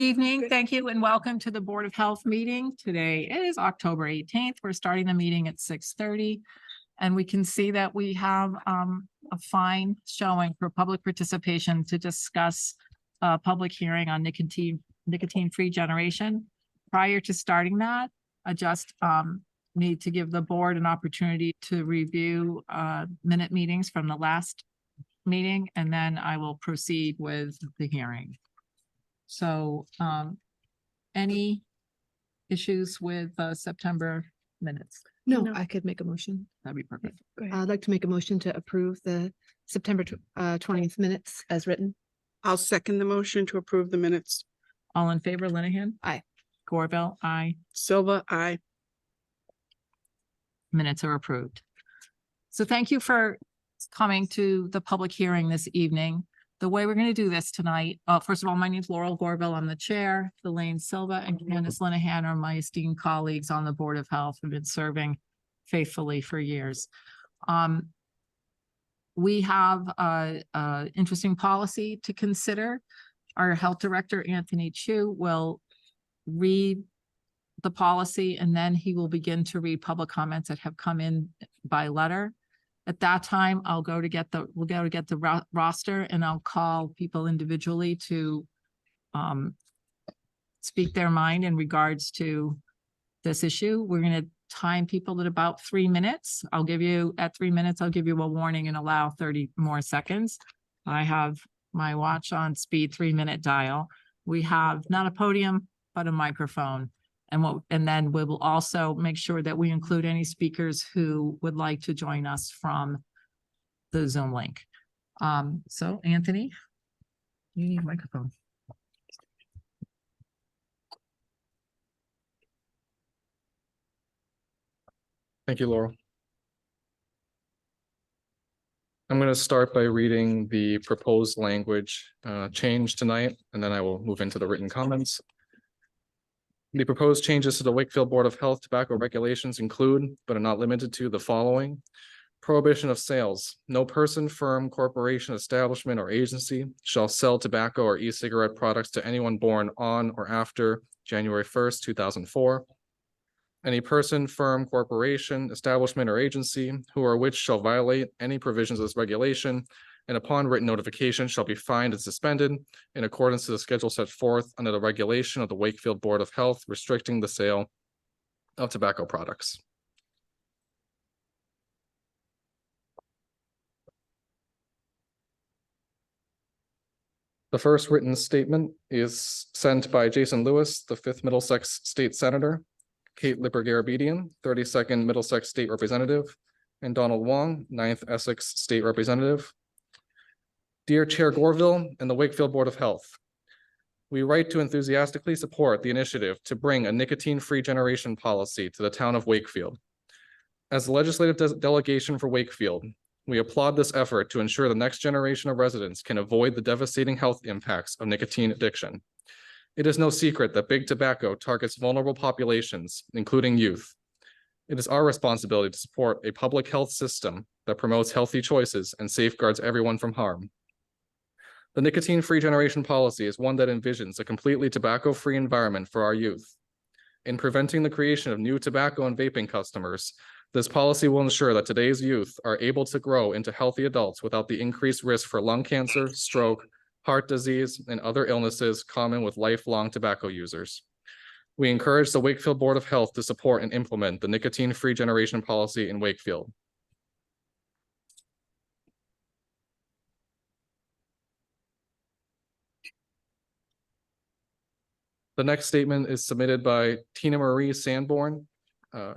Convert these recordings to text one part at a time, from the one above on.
Evening, thank you and welcome to the Board of Health meeting. Today is October 18th. We're starting the meeting at 6:30. And we can see that we have a fine showing for public participation to discuss a public hearing on nicotine-free generation. Prior to starting that, I just need to give the board an opportunity to review minute meetings from the last meeting, and then I will proceed with the hearing. So, any issues with September minutes? No, I could make a motion. That'd be perfect. I'd like to make a motion to approve the September 20th minutes as written. I'll second the motion to approve the minutes. All in favor, Linehan? Aye. Corville, aye. Silva, aye. Minutes are approved. So thank you for coming to the public hearing this evening. The way we're going to do this tonight, first of all, my name is Laurel Gorville. I'm the chair. Elaine Silva and Candace Linehan are my esteemed colleagues on the Board of Health who've been serving faithfully for years. We have a interesting policy to consider. Our health director, Anthony Chu, will read the policy and then he will begin to read public comments that have come in by letter. At that time, we'll go to get the roster and I'll call people individually to speak their mind in regards to this issue. We're going to time people at about 3 minutes. At 3 minutes, I'll give you a warning and allow 30 more seconds. I have my watch on speed 3-minute dial. We have not a podium, but a microphone. And then we will also make sure that we include any speakers who would like to join us from the Zoom link. So Anthony, you need a microphone. Thank you, Laurel. I'm going to start by reading the proposed language change tonight, and then I will move into the written comments. The proposed changes to the Wakefield Board of Health tobacco regulations include, but are not limited to, the following. Prohibition of sales. No person, firm, corporation, establishment, or agency shall sell tobacco or e-cigarette products to anyone born on or after January 1st, 2004. Any person, firm, corporation, establishment, or agency who or which shall violate any provisions of this regulation and upon written notification shall be fined and suspended in accordance to the schedule set forth under the regulation of the Wakefield Board of Health restricting the sale of tobacco products. The first written statement is sent by Jason Lewis, the 5th Middlesex State Senator, Kate Lipper-Garabedian, 32nd Middlesex State Representative, and Donald Wong, 9th Essex State Representative. Dear Chair Gorville and the Wakefield Board of Health, we write to enthusiastically support the initiative to bring a nicotine-free generation policy to the town of Wakefield. As the legislative delegation for Wakefield, we applaud this effort to ensure the next generation of residents can avoid the devastating health impacts of nicotine addiction. It is no secret that big tobacco targets vulnerable populations, including youth. It is our responsibility to support a public health system that promotes healthy choices and safeguards everyone from harm. The nicotine-free generation policy is one that envisions a completely tobacco-free environment for our youth. In preventing the creation of new tobacco and vaping customers, this policy will ensure that today's youth are able to grow into healthy adults without the increased risk for lung cancer, stroke, heart disease, and other illnesses common with lifelong tobacco users. We encourage the Wakefield Board of Health to support and implement the nicotine-free generation policy in Wakefield. The next statement is submitted by Tina Marie Sanborn.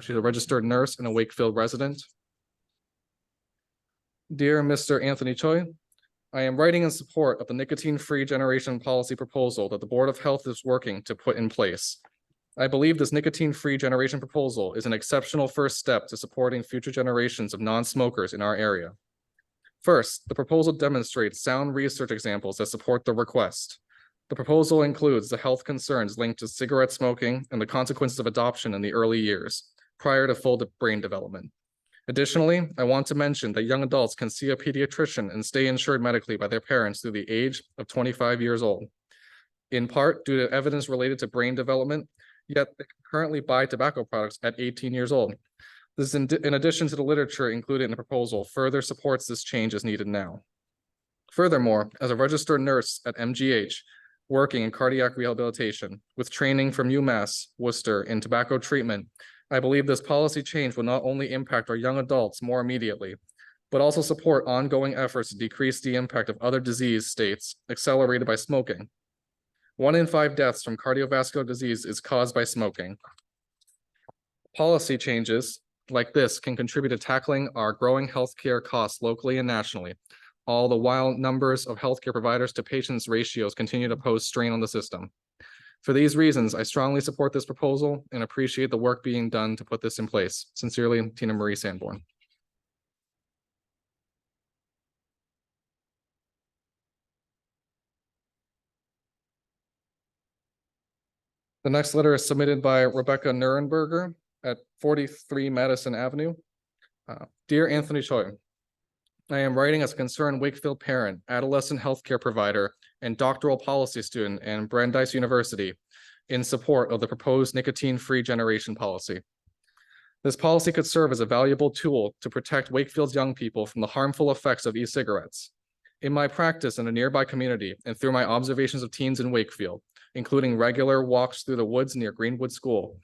She's a registered nurse and a Wakefield resident. Dear Mr. Anthony Choi, I am writing in support of the nicotine-free generation policy proposal that the Board of Health is working to put in place. I believe this nicotine-free generation proposal is an exceptional first step to supporting future generations of non-smokers in our area. First, the proposal demonstrates sound research examples that support the request. The proposal includes the health concerns linked to cigarette smoking and the consequences of adoption in the early years, prior to full brain development. Additionally, I want to mention that young adults can see a pediatrician and stay insured medically by their parents through the age of 25 years old. in part due to evidence related to brain development, yet they currently buy tobacco products at 18 years old. This, in addition to the literature included in the proposal, further supports this change as needed now. Furthermore, as a registered nurse at MGH, working in cardiac rehabilitation with training from UMass Worcester in tobacco treatment, I believe this policy change will not only impact our young adults more immediately, but also support ongoing efforts to decrease the impact of other disease states accelerated by smoking. 1 in 5 deaths from cardiovascular disease is caused by smoking. Policy changes like this can contribute to tackling our growing healthcare costs locally and nationally, all the while numbers of healthcare providers to patients ratios continue to pose strain on the system. For these reasons, I strongly support this proposal and appreciate the work being done to put this in place. Sincerely, Tina Marie Sanborn. The next letter is submitted by Rebecca Nurenberger at 43 Madison Avenue. Dear Anthony Choi, I am writing as a concerned Wakefield parent, adolescent healthcare provider, and doctoral policy student in Brandeis University in support of the proposed nicotine-free generation policy. This policy could serve as a valuable tool to protect Wakefield's young people from the harmful effects of e-cigarettes. In my practice in a nearby community and through my observations of teens in Wakefield, including regular walks through the woods near Greenwood School,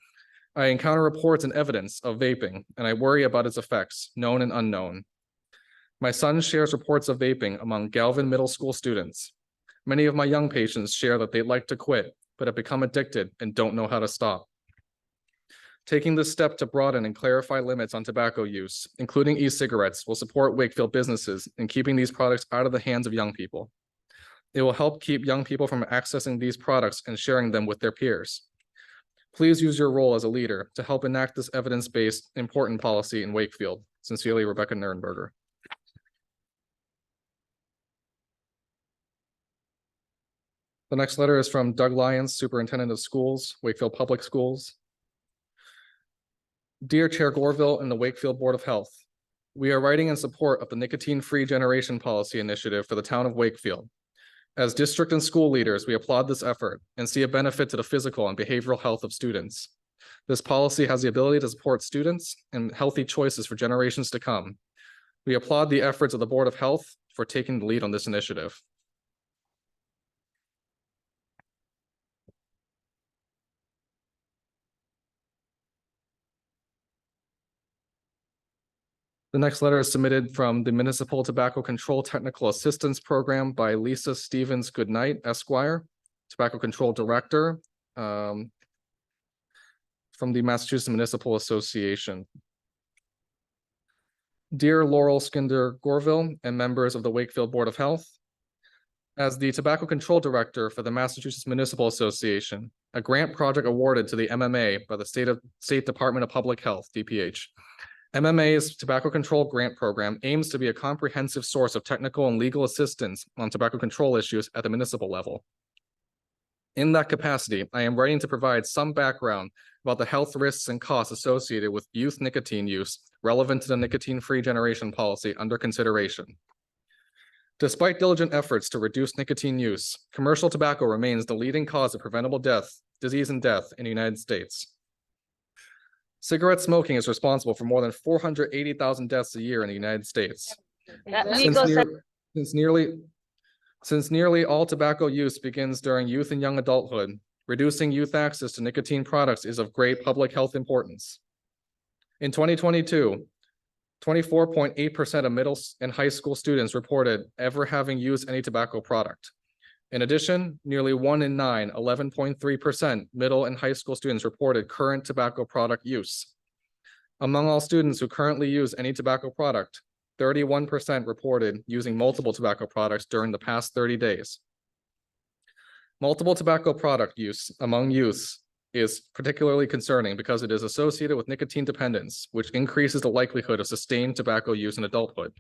I encounter reports and evidence of vaping, and I worry about its effects, known and unknown. My son shares reports of vaping among Galvin Middle School students. Many of my young patients share that they'd like to quit, but have become addicted and don't know how to stop. Taking this step to broaden and clarify limits on tobacco use, including e-cigarettes, will support Wakefield businesses in keeping these products out of the hands of young people. It will help keep young people from accessing these products and sharing them with their peers. Please use your role as a leader to help enact this evidence-based important policy in Wakefield. Sincerely, Rebecca Nurenberger. The next letter is from Doug Lyons, Superintendent of Schools, Wakefield Public Schools. Dear Chair Gorville and the Wakefield Board of Health, we are writing in support of the nicotine-free generation policy initiative for the town of Wakefield. As district and school leaders, we applaud this effort and see a benefit to the physical and behavioral health of students. This policy has the ability to support students and healthy choices for generations to come. We applaud the efforts of the Board of Health for taking the lead on this initiative. The next letter is submitted from the Municipal Tobacco Control Technical Assistance Program by Lisa Stevens Goodnight, Esquire, Tobacco Control Director from the Massachusetts Municipal Association. Dear Laurel Skinder Gorville and members of the Wakefield Board of Health, as the Tobacco Control Director for the Massachusetts Municipal Association, a grant project awarded to the MMA by the State Department of Public Health, DPH. MMA's Tobacco Control Grant Program aims to be a comprehensive source of technical and legal assistance on tobacco control issues at the municipal level. In that capacity, I am writing to provide some background about the health risks and costs associated with youth nicotine use relevant to the nicotine-free generation policy under consideration. Despite diligent efforts to reduce nicotine use, commercial tobacco remains the leading cause of preventable disease and death in the United States. Cigarette smoking is responsible for more than 480,000 deaths a year in the United States. Since nearly all tobacco use begins during youth and young adulthood, reducing youth access to nicotine products is of great public health importance. In 2022, 24.8% of middle and high school students reported ever having used any tobacco product. In addition, nearly 1 in 9, 11.3% middle and high school students reported current tobacco product use. Among all students who currently use any tobacco product, 31% reported using multiple tobacco products during the past 30 days. Multiple tobacco product use among youths is particularly concerning because it is associated with nicotine dependence, which increases the likelihood of sustained tobacco use in adulthood.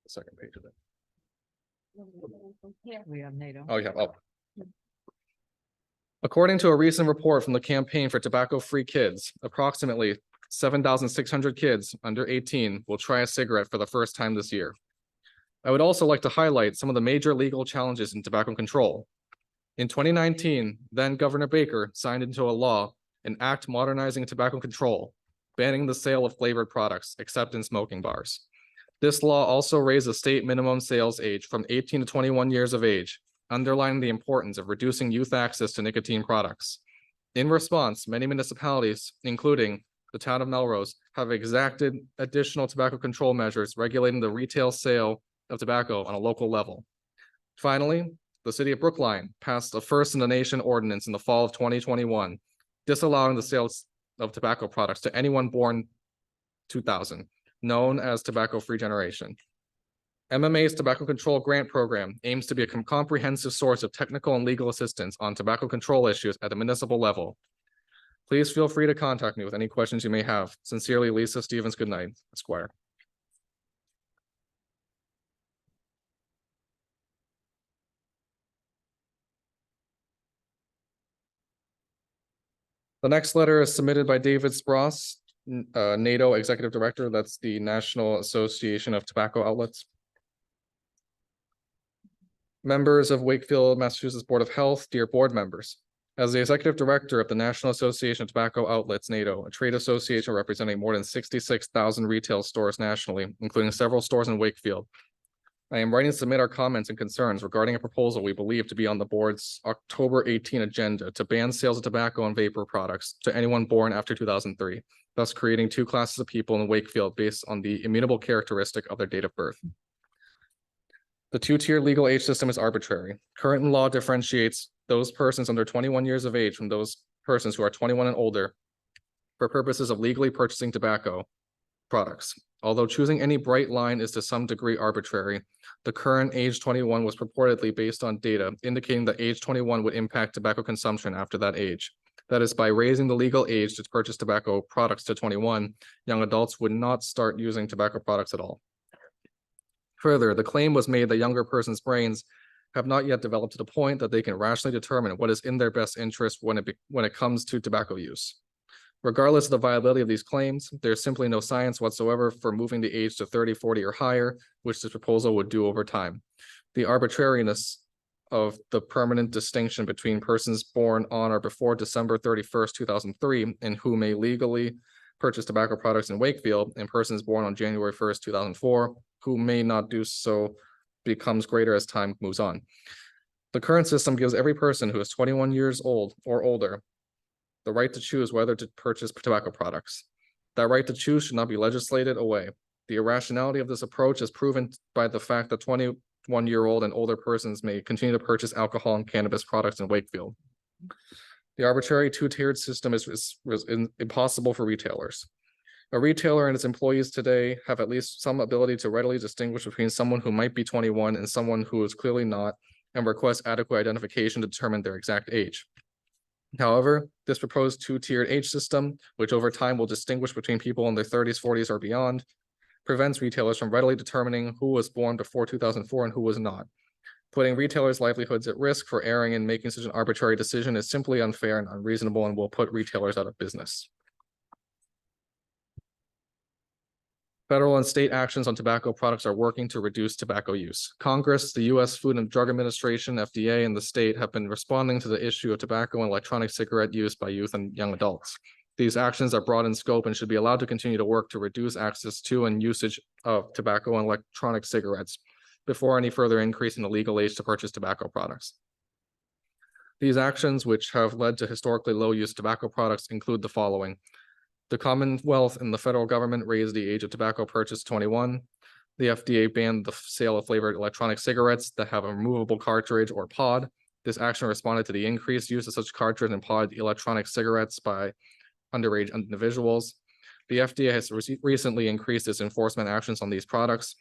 The second page of it. We have NATO. Oh, yeah. Oh. According to a recent report from the Campaign for Tobacco-Free Kids, approximately 7,600 kids under 18 will try a cigarette for the first time this year. I would also like to highlight some of the major legal challenges in tobacco control. In 2019, then Governor Baker signed into a law an act modernizing tobacco control, banning the sale of flavored products except in smoking bars. This law also raised the state minimum sales age from 18 to 21 years of age, underlining the importance of reducing youth access to nicotine products. In response, many municipalities, including the town of Melrose, have exacted additional tobacco control measures regulating the retail sale of tobacco on a local level. Finally, the city of Brookline passed a first in the nation ordinance in the fall of 2021, disallowing the sales of tobacco products to anyone born 2000, known as tobacco-free generation. MMA's Tobacco Control Grant Program aims to be a comprehensive source of technical and legal assistance on tobacco control issues at the municipal level. Please feel free to contact me with any questions you may have. Sincerely, Lisa Stevens Goodnight, Esquire. The next letter is submitted by David Spross, NATO Executive Director. That's the National Association of Tobacco Outlets. Members of Wakefield, Massachusetts Board of Health, dear board members. As the Executive Director of the National Association of Tobacco Outlets, NATO, a trade association representing more than 66,000 retail stores nationally, including several stores in Wakefield, I am writing to submit our comments and concerns regarding a proposal we believe to be on the board's October 18 agenda to ban sales of tobacco and vapor products to anyone born after 2003, thus creating two classes of people in Wakefield based on the immutable characteristic of their date of birth. The two-tier legal age system is arbitrary. Current law differentiates those persons under 21 years of age from those persons who are 21 and older for purposes of legally purchasing tobacco products. Although choosing any bright line is to some degree arbitrary, the current age 21 was purportedly based on data indicating that age 21 would impact tobacco consumption after that age. That is, by raising the legal age to purchase tobacco products to 21, young adults would not start using tobacco products at all. Further, the claim was made that younger persons' brains have not yet developed to the point that they can rationally determine what is in their best interest when it comes to tobacco use. Regardless of the viability of these claims, there's simply no science whatsoever for moving the age to 30, 40, or higher, which this proposal would do over time. The arbitrariness of the permanent distinction between persons born on or before December 31st, 2003, and who may legally purchase tobacco products in Wakefield, and persons born on January 1st, 2004, who may not do so, becomes greater as time moves on. The current system gives every person who is 21 years old or older the right to choose whether to purchase tobacco products. That right to choose should not be legislated away. The irrationality of this approach is proven by the fact that 21-year-old and older persons may continue to purchase alcohol and cannabis products in Wakefield. The arbitrary two-tiered system is impossible for retailers. A retailer and its employees today have at least some ability to readily distinguish between someone who might be 21 and someone who is clearly not, and request adequate identification to determine their exact age. However, this proposed two-tiered age system, which over time will distinguish between people in their 30s, 40s, or beyond, prevents retailers from readily determining who was born before 2004 and who was not. Putting retailers' livelihoods at risk for erring and making such an arbitrary decision is simply unfair and unreasonable and will put retailers out of business. Federal and state actions on tobacco products are working to reduce tobacco use. Congress, the U.S. Food and Drug Administration, FDA, and the state have been responding to the issue of tobacco and electronic cigarette use by youth and young adults. These actions are broad in scope and should be allowed to continue to work to reduce access to and usage of tobacco and electronic cigarettes before any further increase in the legal age to purchase tobacco products. These actions, which have led to historically low use tobacco products, include the following. The Commonwealth and the federal government raised the age of tobacco purchase to 21. The FDA banned the sale of flavored electronic cigarettes that have a removable cartridge or pod. This action responded to the increased use of such cartridge and pod electronic cigarettes by underage individuals. The FDA has recently increased its enforcement actions on these products.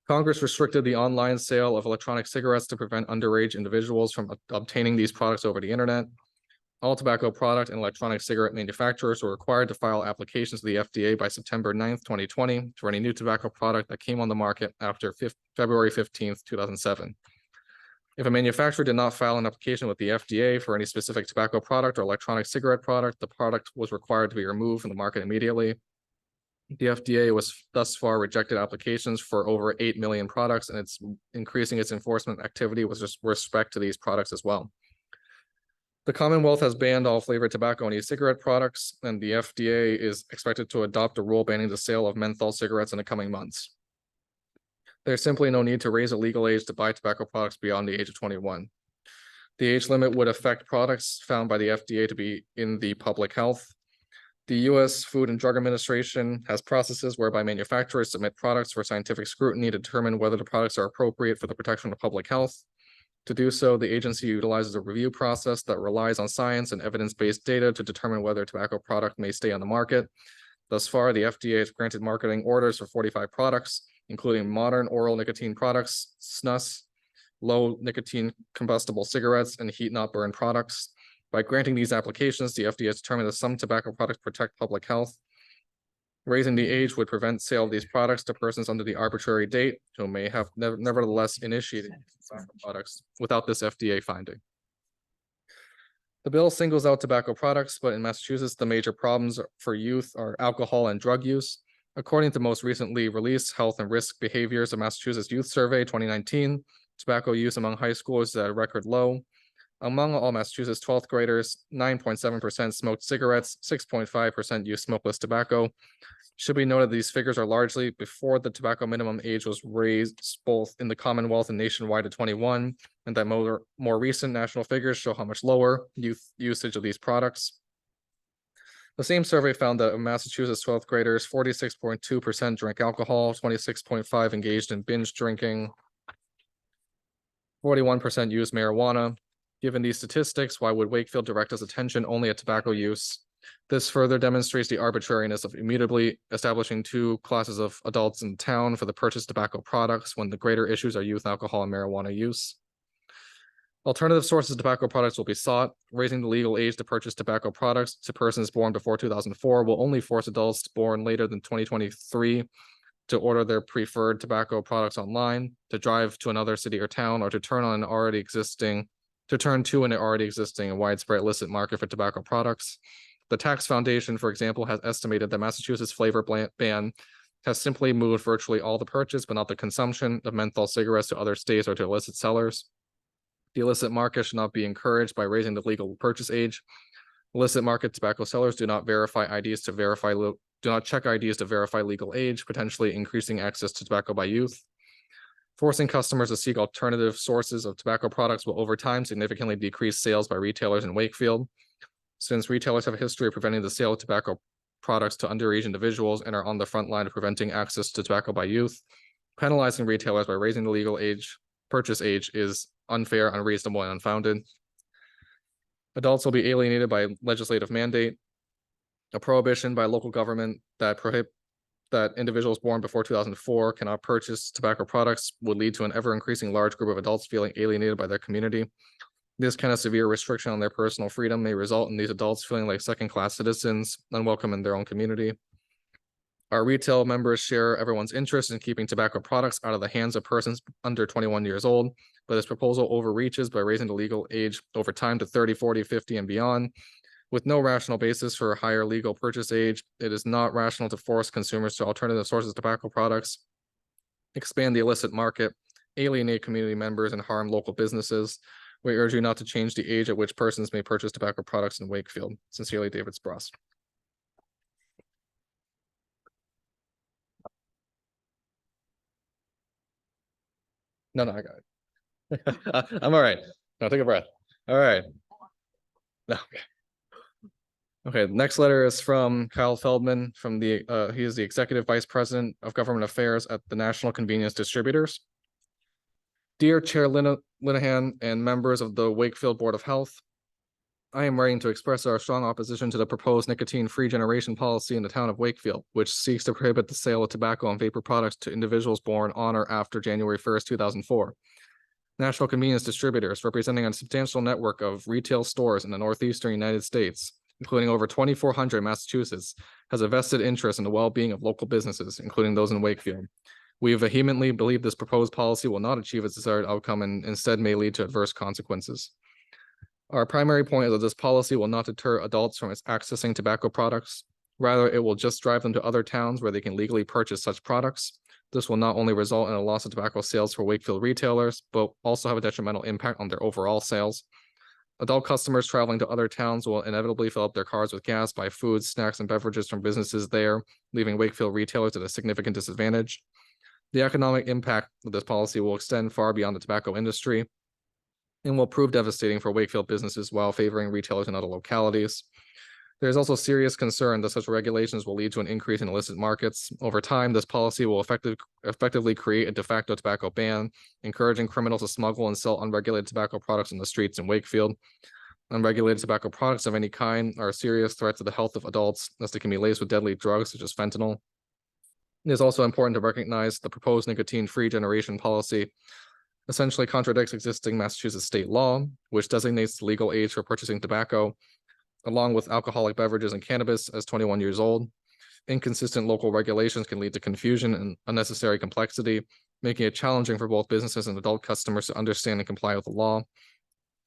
Congress restricted the online sale of electronic cigarettes to prevent underage individuals from obtaining these products over the internet. All tobacco product and electronic cigarette manufacturers were required to file applications to the FDA by September 9th, 2020 for any new tobacco product that came on the market after February 15th, 2007. If a manufacturer did not file an application with the FDA for any specific tobacco product or electronic cigarette product, the product was required to be removed from the market immediately. The FDA was thus far rejected applications for over 8 million products, and it's increasing its enforcement activity with respect to these products as well. The Commonwealth has banned all flavored tobacco and e-cigarette products, and the FDA is expected to adopt a rule banning the sale of menthol cigarettes in the coming months. There's simply no need to raise a legal age to buy tobacco products beyond the age of 21. The age limit would affect products found by the FDA to be in the public health. The U.S. Food and Drug Administration has processes whereby manufacturers submit products for scientific scrutiny to determine whether the products are appropriate for the protection of public health. To do so, the agency utilizes a review process that relies on science and evidence-based data to determine whether a tobacco product may stay on the market. Thus far, the FDA has granted marketing orders for 45 products, including modern oral nicotine products, snus, low nicotine combustible cigarettes, and heat-not-burn products. By granting these applications, the FDA has determined that some tobacco products protect public health. Raising the age would prevent sale of these products to persons under the arbitrary date who may have nevertheless initiated tobacco products without this FDA finding. The bill singles out tobacco products, but in Massachusetts, the major problems for youth are alcohol and drug use. According to most recently released Health and Risk Behaviors of Massachusetts Youth Survey 2019, tobacco use among high schoolers is at a record low. Among all Massachusetts 12th graders, 9.7% smoked cigarettes, 6.5% used smokeless tobacco. Should be noted these figures are largely before the tobacco minimum age was raised both in the Commonwealth and nationwide to 21, and that more recent national figures show how much lower youth usage of these products. The same survey found that of Massachusetts 12th graders, 46.2% drank alcohol, 26.5% engaged in binge drinking, 41% used marijuana. Given these statistics, why would Wakefield direct its attention only at tobacco use? This further demonstrates the arbitrariness of immutably establishing two classes of adults in town for the purchase of tobacco products when the greater issues are youth alcohol and marijuana use. Alternative sources of tobacco products will be sought. Raising the legal age to purchase tobacco products to persons born before 2004 will only force adults born later than 2023 to order their preferred tobacco products online, to drive to another city or town, or to turn to an already existing and widespread illicit market for tobacco products. The Tax Foundation, for example, has estimated that Massachusetts flavor ban has simply moved virtually all the purchase, but not the consumption of menthol cigarettes to other states or to illicit sellers. The illicit market should not be encouraged by raising the legal purchase age. Illicit market tobacco sellers do not check IDs to verify legal age, potentially increasing access to tobacco by youth. Forcing customers to seek alternative sources of tobacco products will over time significantly decrease sales by retailers in Wakefield. Since retailers have a history of preventing the sale of tobacco products to underage individuals and are on the front line of preventing access to tobacco by youth, penalizing retailers by raising the legal purchase age is unfair, unreasonable, and unfounded. Adults will be alienated by legislative mandate. A prohibition by local government that individuals born before 2004 cannot purchase tobacco products would lead to an ever-increasing large group of adults feeling alienated by their community. This kind of severe restriction on their personal freedom may result in these adults feeling like second-class citizens, unwelcome in their own community. Our retail members share everyone's interest in keeping tobacco products out of the hands of persons under 21 years old, but this proposal overreaches by raising the legal age over time to 30, 40, 50, and beyond. With no rational basis for a higher legal purchase age, it is not rational to force consumers to alternative sources of tobacco products, expand the illicit market, alienate community members, and harm local businesses. We urge you not to change the age at which persons may purchase tobacco products in Wakefield. Sincerely, David Spross. No, I got it. I'm all right. Now take a breath. All right. Okay. Okay, next letter is from Kyle Feldman from he is the Executive Vice President of Government Affairs at the National Convenience Distributors. Dear Chair Linehan and members of the Wakefield Board of Health, I am writing to express our strong opposition to the proposed nicotine-free generation policy in the town of Wakefield, which seeks to prohibit the sale of tobacco and vapor products to individuals born on or after January 1st, 2004. National Convenience Distributors, representing a substantial network of retail stores in the northeastern United States, including over 2,400 in Massachusetts, has a vested interest in the well-being of local businesses, including those in Wakefield. We vehemently believe this proposed policy will not achieve its desired outcome and instead may lead to adverse consequences. Our primary point is that this policy will not deter adults from accessing tobacco products. Rather, it will just drive them to other towns where they can legally purchase such products. This will not only result in a loss of tobacco sales for Wakefield retailers, but also have a detrimental impact on their overall sales. Adult customers traveling to other towns will inevitably fill up their cars with gas, buy food, snacks, and beverages from businesses there, leaving Wakefield retailers at a significant disadvantage. The economic impact of this policy will extend far beyond the tobacco industry and will prove devastating for Wakefield businesses while favoring retailers in other localities. There is also serious concern that such regulations will lead to an increase in illicit markets. Over time, this policy will effectively create a de facto tobacco ban, encouraging criminals to smuggle and sell unregulated tobacco products in the streets in Wakefield. Unregulated tobacco products of any kind are a serious threat to the health of adults, as they can be laced with deadly drugs such as fentanyl. It is also important to recognize the proposed nicotine-free generation policy essentially contradicts existing Massachusetts state law, which designates the legal age for purchasing tobacco, along with alcoholic beverages and cannabis, as 21 years old. Inconsistent local regulations can lead to confusion and unnecessary complexity, making it challenging for both businesses and adult customers to understand and comply with the law.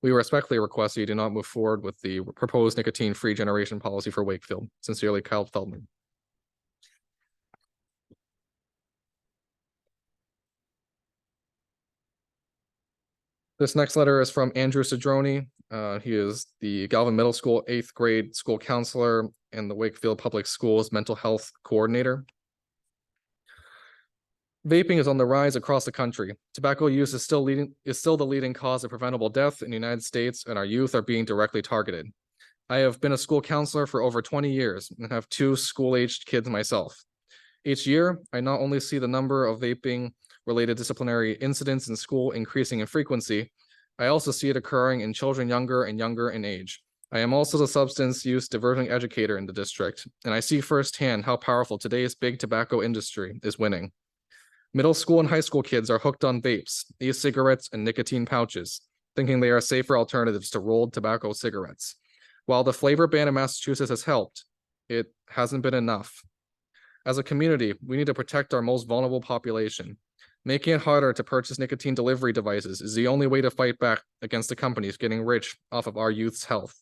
We respectfully request that you do not move forward with the proposed nicotine-free generation policy for Wakefield. Sincerely, Kyle Feldman. This next letter is from Andrew Cedrone. He is the Galvin Middle School 8th grade school counselor and the Wakefield Public Schools mental health coordinator. Vaping is on the rise across the country. Tobacco use is still the leading cause of preventable death in the United States, and our youth are being directly targeted. I have been a school counselor for over 20 years and have 2 school-aged kids myself. Each year, I not only see the number of vaping-related disciplinary incidents in school increasing in frequency, I also see it occurring in children younger and younger in age. I am also the substance use diversion educator in the district, and I see firsthand how powerful today's big tobacco industry is winning. Middle school and high school kids are hooked on vapes, e-cigarettes, and nicotine pouches, thinking they are safer alternatives to rolled tobacco cigarettes. While the flavor ban in Massachusetts has helped, it hasn't been enough. As a community, we need to protect our most vulnerable population. Making it harder to purchase nicotine delivery devices is the only way to fight back against the companies getting rich off of our youth's health.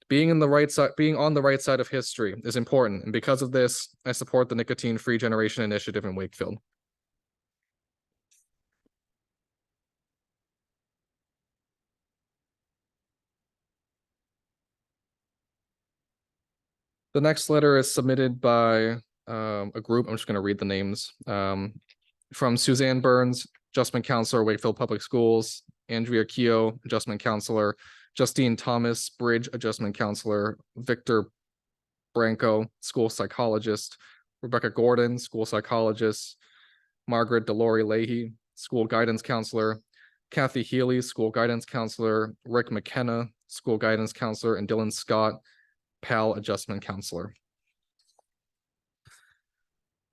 Being on the right side of history is important, and because of this, I support the nicotine-free generation initiative in Wakefield. The next letter is submitted by a group. I'm just going to read the names. From Suzanne Burns, Adjustment Counselor, Wakefield Public Schools, Andrea Keogh, Adjustment Counselor, Justine Thomas, Bridge Adjustment Counselor, Victor Branco, School Psychologist, Rebecca Gordon, School Psychologist, Margaret Delory Leahy, School Guidance Counselor, Kathy Healy, School Guidance Counselor, Rick McKenna, School Guidance Counselor, and Dylan Scott, PAL Adjustment Counselor.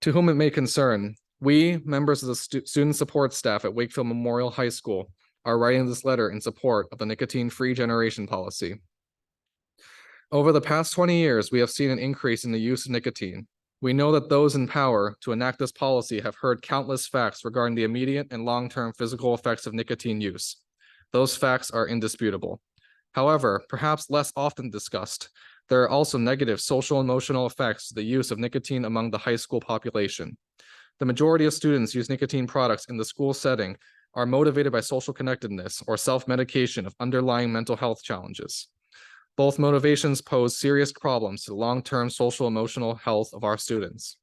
To whom it may concern, we, members of the student support staff at Wakefield Memorial High School, are writing this letter in support of the nicotine-free generation policy. Over the past 20 years, we have seen an increase in the use of nicotine. We know that those in power to enact this policy have heard countless facts regarding the immediate and long-term physical effects of nicotine use. Those facts are indisputable. However, perhaps less often discussed, there are also negative social and emotional effects to the use of nicotine among the high school population. The majority of students use nicotine products in the school setting are motivated by social connectedness or self-medication of underlying mental health challenges. Both motivations pose serious problems to the long-term social emotional health of our students.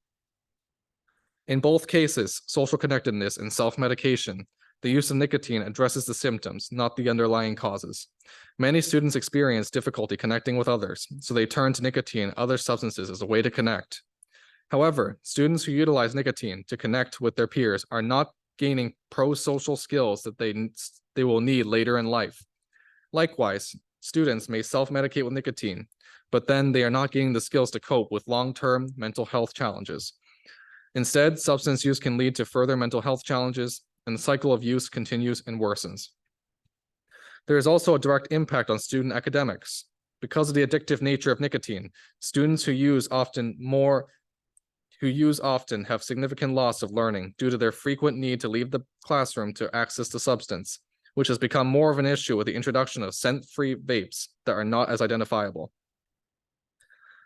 In both cases, social connectedness and self-medication, the use of nicotine addresses the symptoms, not the underlying causes. Many students experience difficulty connecting with others, so they turn to nicotine and other substances as a way to connect. However, students who utilize nicotine to connect with their peers are not gaining pro-social skills that they will need later in life. Likewise, students may self-medicate with nicotine, but then they are not gaining the skills to cope with long-term mental health challenges. Instead, substance use can lead to further mental health challenges, and the cycle of use continues and worsens. There is also a direct impact on student academics. Because of the addictive nature of nicotine, students who use who use often have significant loss of learning due to their frequent need to leave the classroom to access the substance, which has become more of an issue with the introduction of scent-free vapes that are not as identifiable.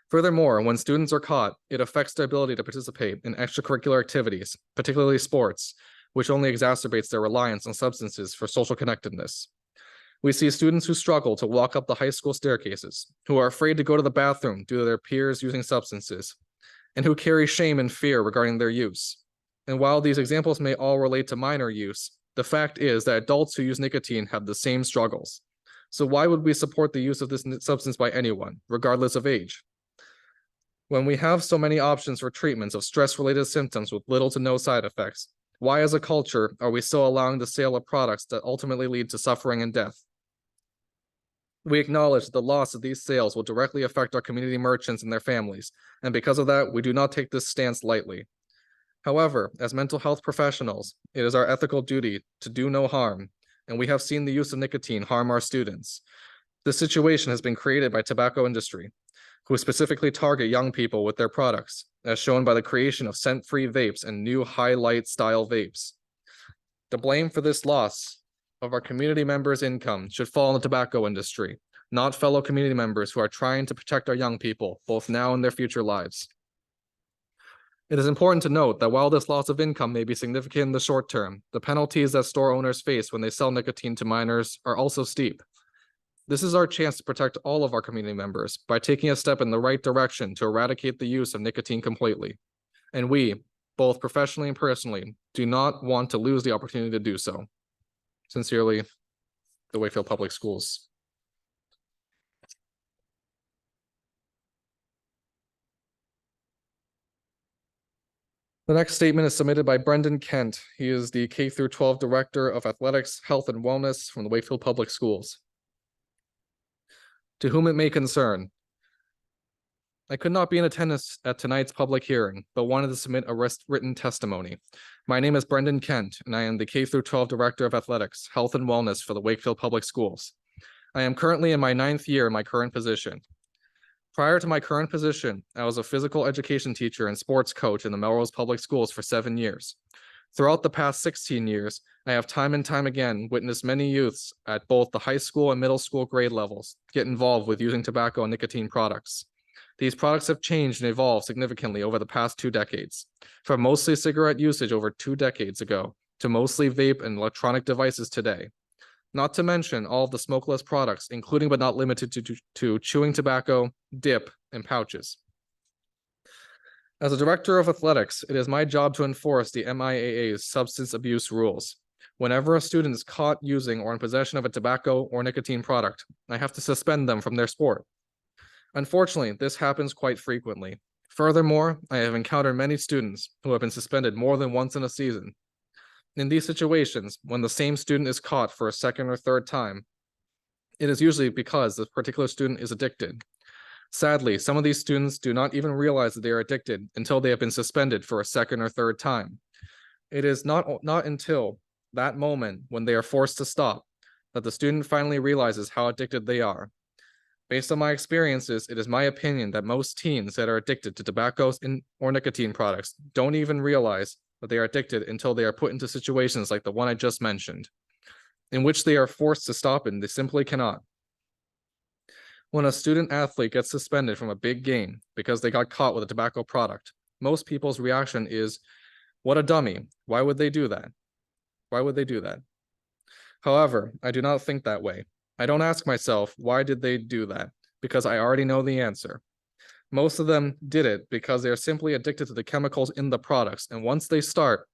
Furthermore, when students are caught, it affects their ability to participate in extracurricular activities, particularly sports, which only exacerbates their reliance on substances for social connectedness. We see students who struggle to walk up the high school staircases, who are afraid to go to the bathroom due to their peers using substances, and who carry shame and fear regarding their use. And while these examples may all relate to minor use, the fact is that adults who use nicotine have the same struggles. So why would we support the use of this substance by anyone, regardless of age? When we have so many options for treatments of stress-related symptoms with little to no side effects, why as a culture are we still allowing the sale of products that ultimately lead to suffering and death? We acknowledge that the loss of these sales will directly affect our community merchants and their families, and because of that, we do not take this stance lightly. However, as mental health professionals, it is our ethical duty to do no harm, and we have seen the use of nicotine harm our students. This situation has been created by tobacco industry, who specifically target young people with their products, as shown by the creation of scent-free vapes and new highlight style vapes. The blame for this loss of our community members' income should fall on the tobacco industry, not fellow community members who are trying to protect our young people, both now and their future lives. It is important to note that while this loss of income may be significant in the short term, the penalties that store owners face when they sell nicotine to minors are also steep. This is our chance to protect all of our community members by taking a step in the right direction to eradicate the use of nicotine completely. And we, both professionally and personally, do not want to lose the opportunity to do so. Sincerely, the Wakefield Public Schools. The next statement is submitted by Brendan Kent. He is the K-12 Director of Athletics, Health, and Wellness from the Wakefield Public Schools. To whom it may concern, I could not be in attendance at tonight's public hearing, but wanted to submit a written testimony. My name is Brendan Kent, and I am the K-12 Director of Athletics, Health, and Wellness for the Wakefield Public Schools. I am currently in my 9th year in my current position. Prior to my current position, I was a physical education teacher and sports coach in the Melrose Public Schools for 7 years. Throughout the past 16 years, I have time and time again witnessed many youths at both the high school and middle school grade levels get involved with using tobacco and nicotine products. These products have changed and evolved significantly over the past 2 decades, from mostly cigarette usage over 2 decades ago to mostly vape and electronic devices today. Not to mention all of the smokeless products, including but not limited to chewing tobacco, dip, and pouches. As a director of athletics, it is my job to enforce the MIAA's substance abuse rules. Whenever a student is caught using or in possession of a tobacco or nicotine product, I have to suspend them from their sport. Unfortunately, this happens quite frequently. Furthermore, I have encountered many students who have been suspended more than once in a season. In these situations, when the same student is caught for a second or third time, it is usually because the particular student is addicted. Sadly, some of these students do not even realize that they are addicted until they have been suspended for a second or third time. It is not until that moment when they are forced to stop that the student finally realizes how addicted they are. Based on my experiences, it is my opinion that most teens that are addicted to tobacco or nicotine products don't even realize that they are addicted until they are put into situations like the one I just mentioned, in which they are forced to stop and they simply cannot. When a student athlete gets suspended from a big game because they got caught with a tobacco product, most people's reaction is, what a dummy. Why would they do that? Why would they do that? However, I do not think that way. I don't ask myself, why did they do that? Because I already know the answer. Most of them did it because they are simply addicted to the chemicals in the products, and once they start,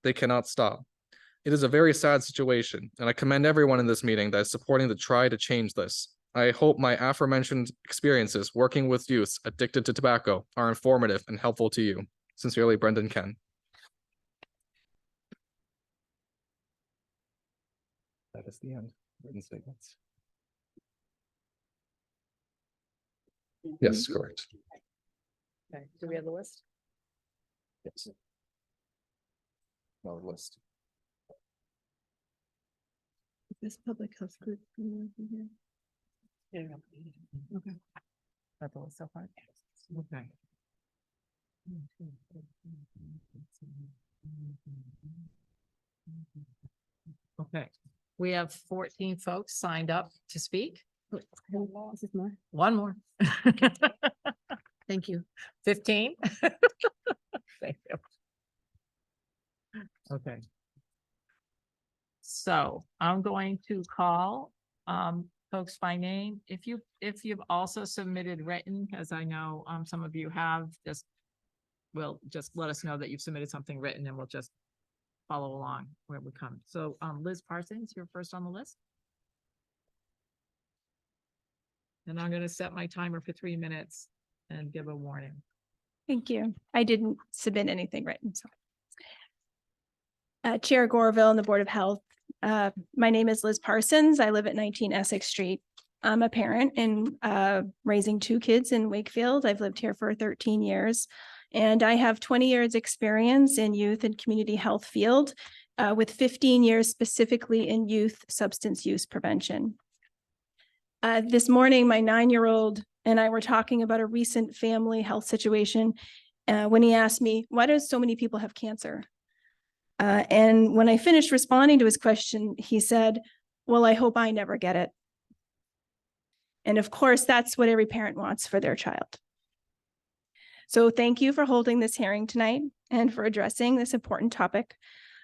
they cannot stop. It is a very sad situation, and I commend everyone in this meeting that is supporting to try to change this. I hope my aforementioned experiences working with youths addicted to tobacco are informative and helpful to you. Sincerely, Brendan Ken. That is the end. Written statements. Yes, correct. Okay, do we have the list? Yes. No list. This public health group. Yeah. Okay. That's the list so far. Okay. Okay, we have 14 folks signed up to speak. This is more. One more. Thank you. 15. Thank you. Okay. So I'm going to call folks by name. If you've also submitted written, as I know some of you have, just let us know that you've submitted something written and we'll just follow along where we come. So Liz Parsons, you're first on the list. And I'm gonna set my timer for 3 minutes and give a warning. Thank you. I didn't submit anything written, so. Chair Gorville and the Board of Health. My name is Liz Parsons. I live at 19 Essex Street. I'm a parent and raising 2 kids in Wakefield. I've lived here for 13 years. And I have 20 years experience in youth and community health field, with 15 years specifically in youth substance use prevention. This morning, my 9-year-old and I were talking about a recent family health situation when he asked me, why do so many people have cancer? And when I finished responding to his question, he said, well, I hope I never get it. And of course, that's what every parent wants for their child. So thank you for holding this hearing tonight and for addressing this important topic.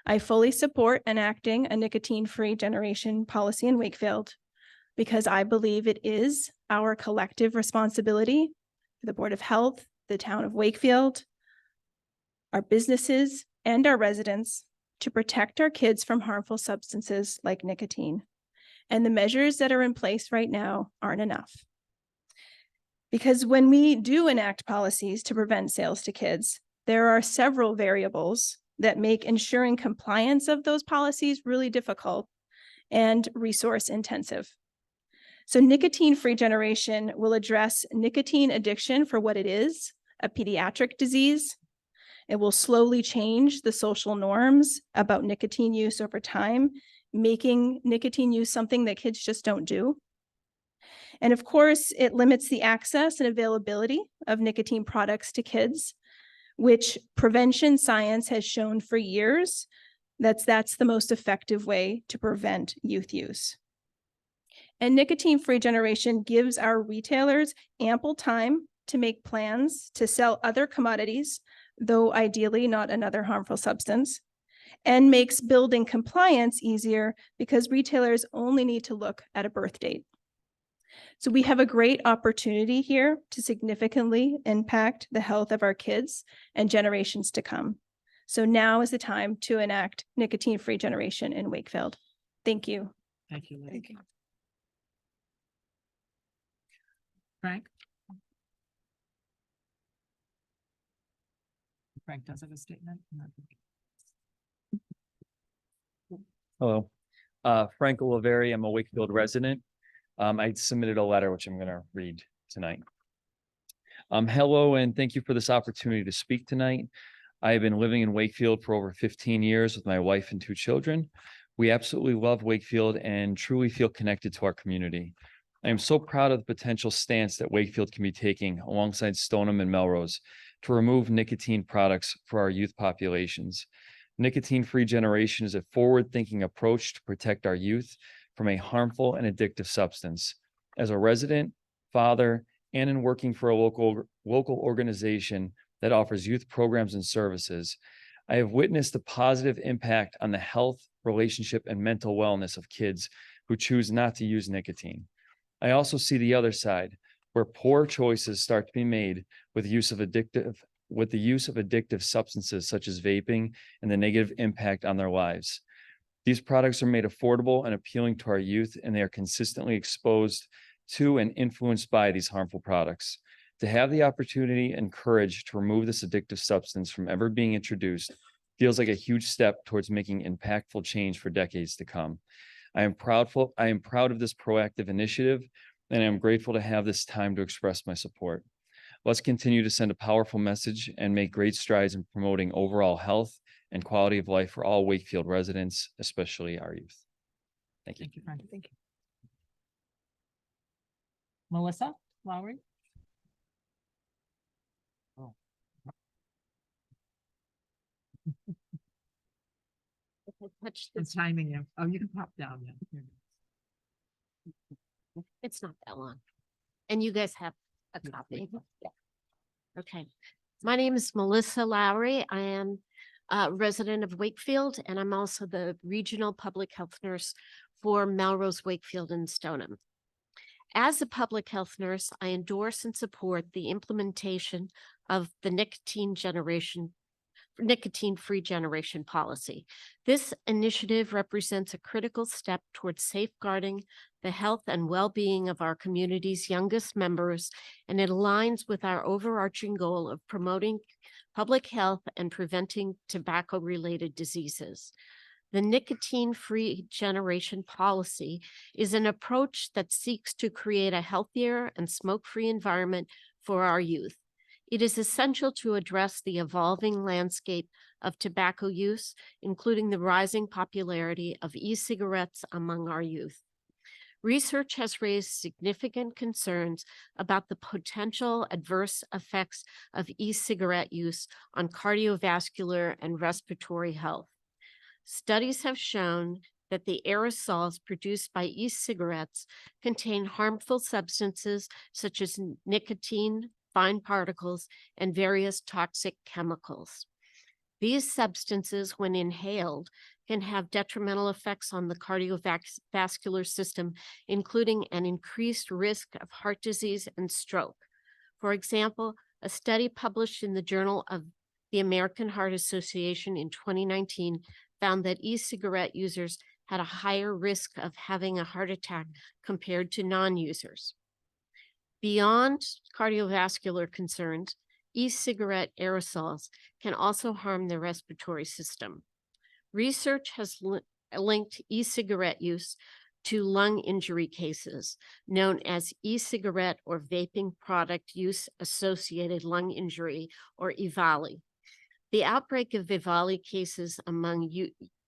I fully support enacting a nicotine-free generation policy in Wakefield because I believe it is our collective responsibility for the Board of Health, the town of Wakefield, our businesses, and our residents to protect our kids from harmful substances like nicotine. And the measures that are in place right now aren't enough. Because when we do enact policies to prevent sales to kids, there are several variables that make ensuring compliance of those policies really difficult and resource intensive. So nicotine-free generation will address nicotine addiction for what it is, a pediatric disease. It will slowly change the social norms about nicotine use over time, making nicotine use something that kids just don't do. And of course, it limits the access and availability of nicotine products to kids, which prevention science has shown for years that's the most effective way to prevent youth use. And nicotine-free generation gives our retailers ample time to make plans to sell other commodities, though ideally not another harmful substance, and makes building compliance easier because retailers only need to look at a birth date. So we have a great opportunity here to significantly impact the health of our kids and generations to come. So now is the time to enact nicotine-free generation in Wakefield. Thank you. Thank you, Liz. Frank? Frank does have a statement. Hello, Frank Oliveri. I'm a Wakefield resident. I submitted a letter, which I'm going to read tonight. Hello, and thank you for this opportunity to speak tonight. I have been living in Wakefield for over 15 years with my wife and 2 children. We absolutely love Wakefield and truly feel connected to our community. I am so proud of the potential stance that Wakefield can be taking alongside Stoneham and Melrose to remove nicotine products for our youth populations. Nicotine-free generation is a forward-thinking approach to protect our youth from a harmful and addictive substance. As a resident, father, and in working for a local organization that offers youth programs and services, I have witnessed the positive impact on the health, relationship, and mental wellness of kids who choose not to use nicotine. I also see the other side, where poor choices start to be made with the use of addictive substances such as vaping and the negative impact on their lives. These products are made affordable and appealing to our youth, and they are consistently exposed to and influenced by these harmful products. To have the opportunity and courage to remove this addictive substance from ever being introduced feels like a huge step towards making impactful change for decades to come. I am proud of this proactive initiative, and I am grateful to have this time to express my support. Let's continue to send a powerful message and make great strides in promoting overall health and quality of life for all Wakefield residents, especially our youth. Thank you. Thank you, Frank. Thank you. Melissa Lowry? Touch I'm this. timing you. Oh, you can pop down. Yeah. It's not that long. And you guys have a copy. Yeah. Okay. My name is Melissa Lowry. I am a resident of Wakefield, and I'm also the regional public health nurse for Melrose, Wakefield, and Stoneham. As a public health nurse, I endorse and support the implementation of the nicotine-free generation policy. This initiative represents a critical step towards safeguarding the health and well-being of our community's youngest members, and it aligns with our overarching goal of promoting public health and preventing tobacco-related diseases. The nicotine-free generation policy is an approach that seeks to create a healthier and smoke-free environment for our youth. It is essential to address the evolving landscape of tobacco use, including the rising popularity of e-cigarettes among our youth. Research has raised significant concerns about the potential adverse effects of e-cigarette use on cardiovascular and respiratory health. Studies have shown that the aerosols produced by e-cigarettes contain harmful substances such as nicotine, fine particles, and various toxic chemicals. These substances, when inhaled, can have detrimental effects on the cardiovascular system, including an increased risk of heart disease and stroke. For example, a study published in the Journal of the American Heart Association in 2019 found that e-cigarette users had a higher risk of having a heart attack compared to non-users. Beyond cardiovascular concerns, e-cigarette aerosols can also harm the respiratory system. Research has linked e-cigarette use to lung injury cases, known as e-cigarette or vaping product use associated lung injury, or EVALI. The outbreak of EVALI cases among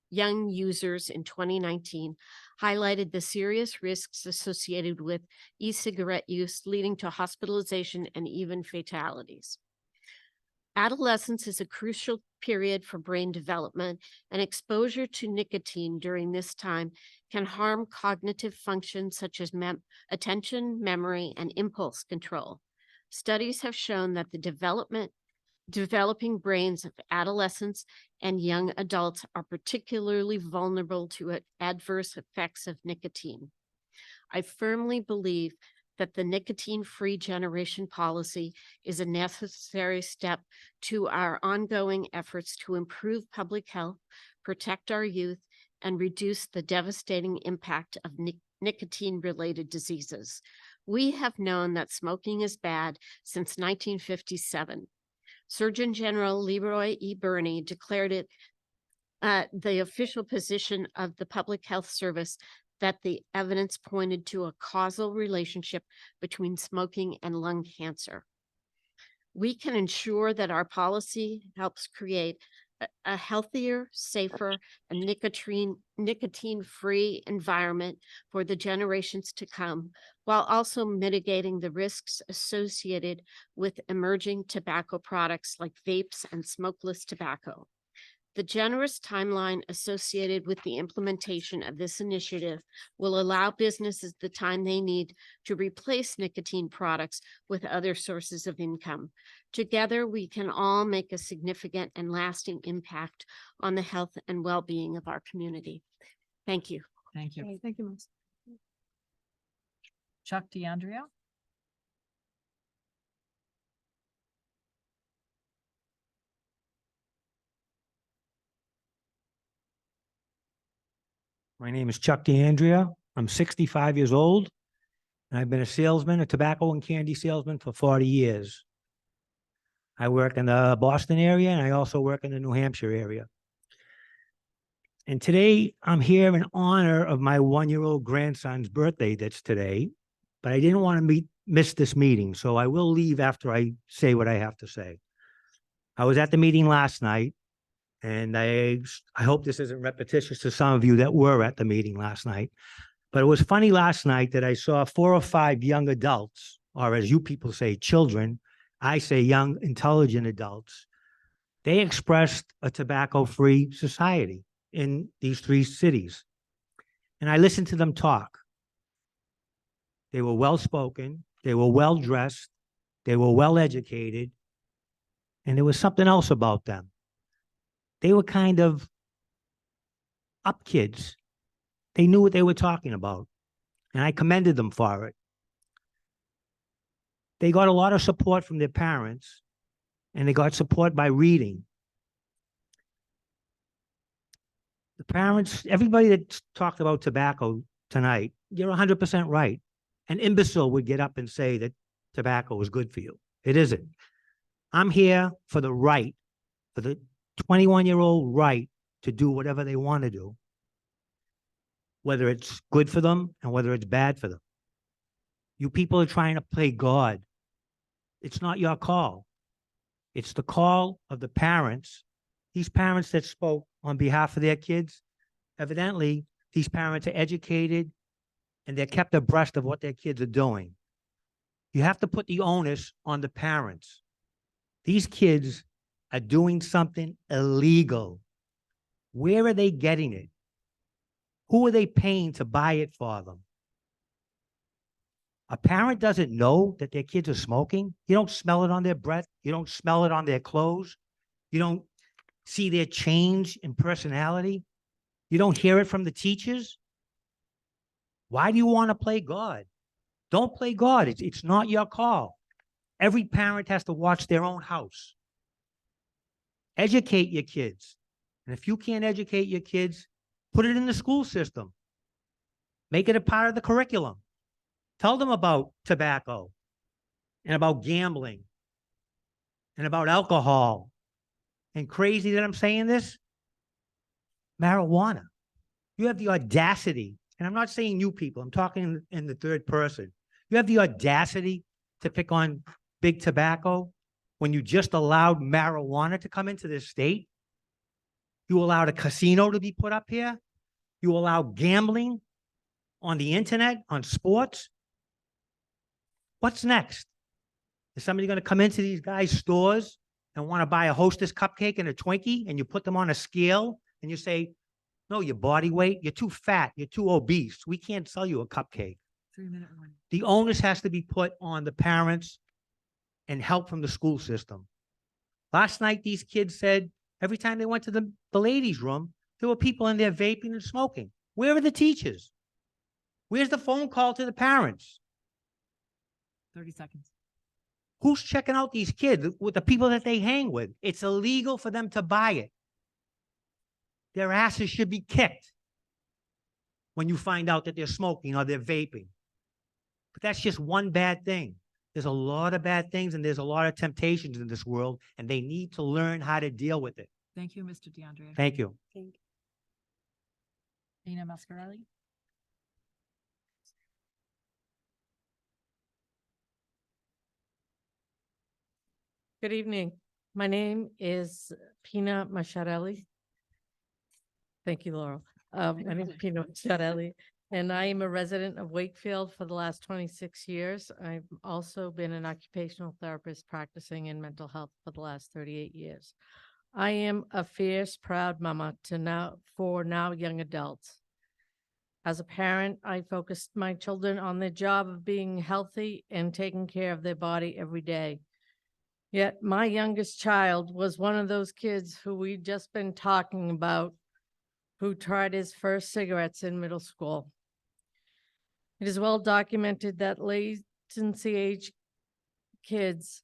young users in 2019 highlighted the serious risks associated with e-cigarette use, leading to hospitalization and even fatalities. Adolescence is a crucial period for brain development, and exposure to nicotine during this time can harm cognitive functions such as attention, memory, and impulse control. Studies have shown that the developing brains of adolescents and young adults are particularly vulnerable to adverse effects of nicotine. I firmly believe that the nicotine-free generation policy is a necessary step to our ongoing efforts to improve public health, protect our youth, and reduce the devastating impact of nicotine-related diseases. We have known that smoking is bad since 1957. Surgeon General Leroy E. Burney declared it the official position of the Public Health Service that the evidence pointed to a causal relationship between smoking and lung cancer. We can ensure that our policy helps create a healthier, safer, and nicotine-free environment for the generations to come, while also mitigating the risks associated with emerging tobacco products like vapes and smokeless tobacco. The generous timeline associated with the implementation of this initiative will allow businesses the time they need to replace nicotine products with other sources of income. Together, we can all make a significant and lasting impact on the health and well-being of our community. Thank you. Thank you. Thank you, Melissa. Chuck DeAndrea. My name is Chuck DeAndrea. I'm 65 years old, and I've been a salesman, a tobacco and candy salesman for 40 years. I work in the Boston area, and I also work in the New Hampshire area. And today, I'm here in honor of my one-year-old grandson's birthday that's today, but I didn't want to miss this meeting, so I will leave after I say what I have to say. I was at the meeting last night, and I hope this isn't repetitious to some of you that were at the meeting last night, but it was funny last night that I saw 4 or 5 young adults, or as you people say, children, I say young, intelligent adults. They expressed a tobacco-free society in these three cities. And I listened to them talk. They were well-spoken, they were well-dressed, they were well-educated, and there was something else about them. They were kind of up kids. They knew what they were talking about, and I commended them for it. They got a lot of support from their parents, and they got support by reading. The parents, everybody that talked about tobacco tonight, you're 100% right. An imbecile would get up and say that tobacco is good for you. It isn't. I'm here for the right, for the 21-year-old right to do whatever they want to do, whether it's good for them and whether it's bad for them. You people are trying to play God. It's not your call. It's the call of the parents. These parents that spoke on behalf of their kids, evidently, these parents are educated and they're kept abreast of what their kids are doing. You have to put the onus on the parents. These kids are doing something illegal. Where are they getting it? Who are they paying to buy it for them? A parent doesn't know that their kids are smoking. You don't smell it on their breath. You don't smell it on their clothes. You don't see their change in personality. You don't hear it from the teachers. Why do you want to play God? Don't play God. It's not your call. Every parent has to watch their own house. Educate your kids. And if you can't educate your kids, put it in the school system. Make it a part of the curriculum. Tell them about tobacco and about gambling and about alcohol. And crazy that I'm saying this, marijuana. You have the audacity, and I'm not saying you people, I'm talking in the third person. You have the audacity to pick on big tobacco when you just allowed marijuana to come into this state. You allowed a casino to be put up here. You allow gambling on the internet, on sports. What's next? Is somebody going to come into these guys' stores and want to buy a Hostess cupcake and a Twinkie, and you put them on a scale and you say, no, your body weight, you're too fat, you're too obese. We can't sell you a cupcake. 3-minute warning. The onus has to be put on the parents and help from the school system. Last night, these kids said every time they went to the ladies' room, there were people in there vaping and smoking. Where are the teachers? Where's the phone call to the parents? 30 seconds. Who's checking out these kids with the people that they hang with? It's illegal for them to buy it. Their asses should be kicked when you find out that they're smoking or they're vaping. But that's just one bad thing. There's a lot of bad things and there's a lot of temptations in this world, and they need to learn how to deal with it. Thank you, Mr. DeAndrea. Thank you. Dina Mascarelli. Good evening. My name is Pina Macharelli. Thank you, Laurel. My name is Pina Macharelli, and I am a resident of Wakefield for the last 26 years. I've also been an occupational therapist practicing in mental health for the last 38 years. I am a fierce, proud mama for now young adults. As a parent, I focused my children on their job of being healthy and taking care of their body every day. Yet my youngest child was one of those kids who we'd just been talking about, who tried his first cigarettes in middle school. It is well documented that latency age kids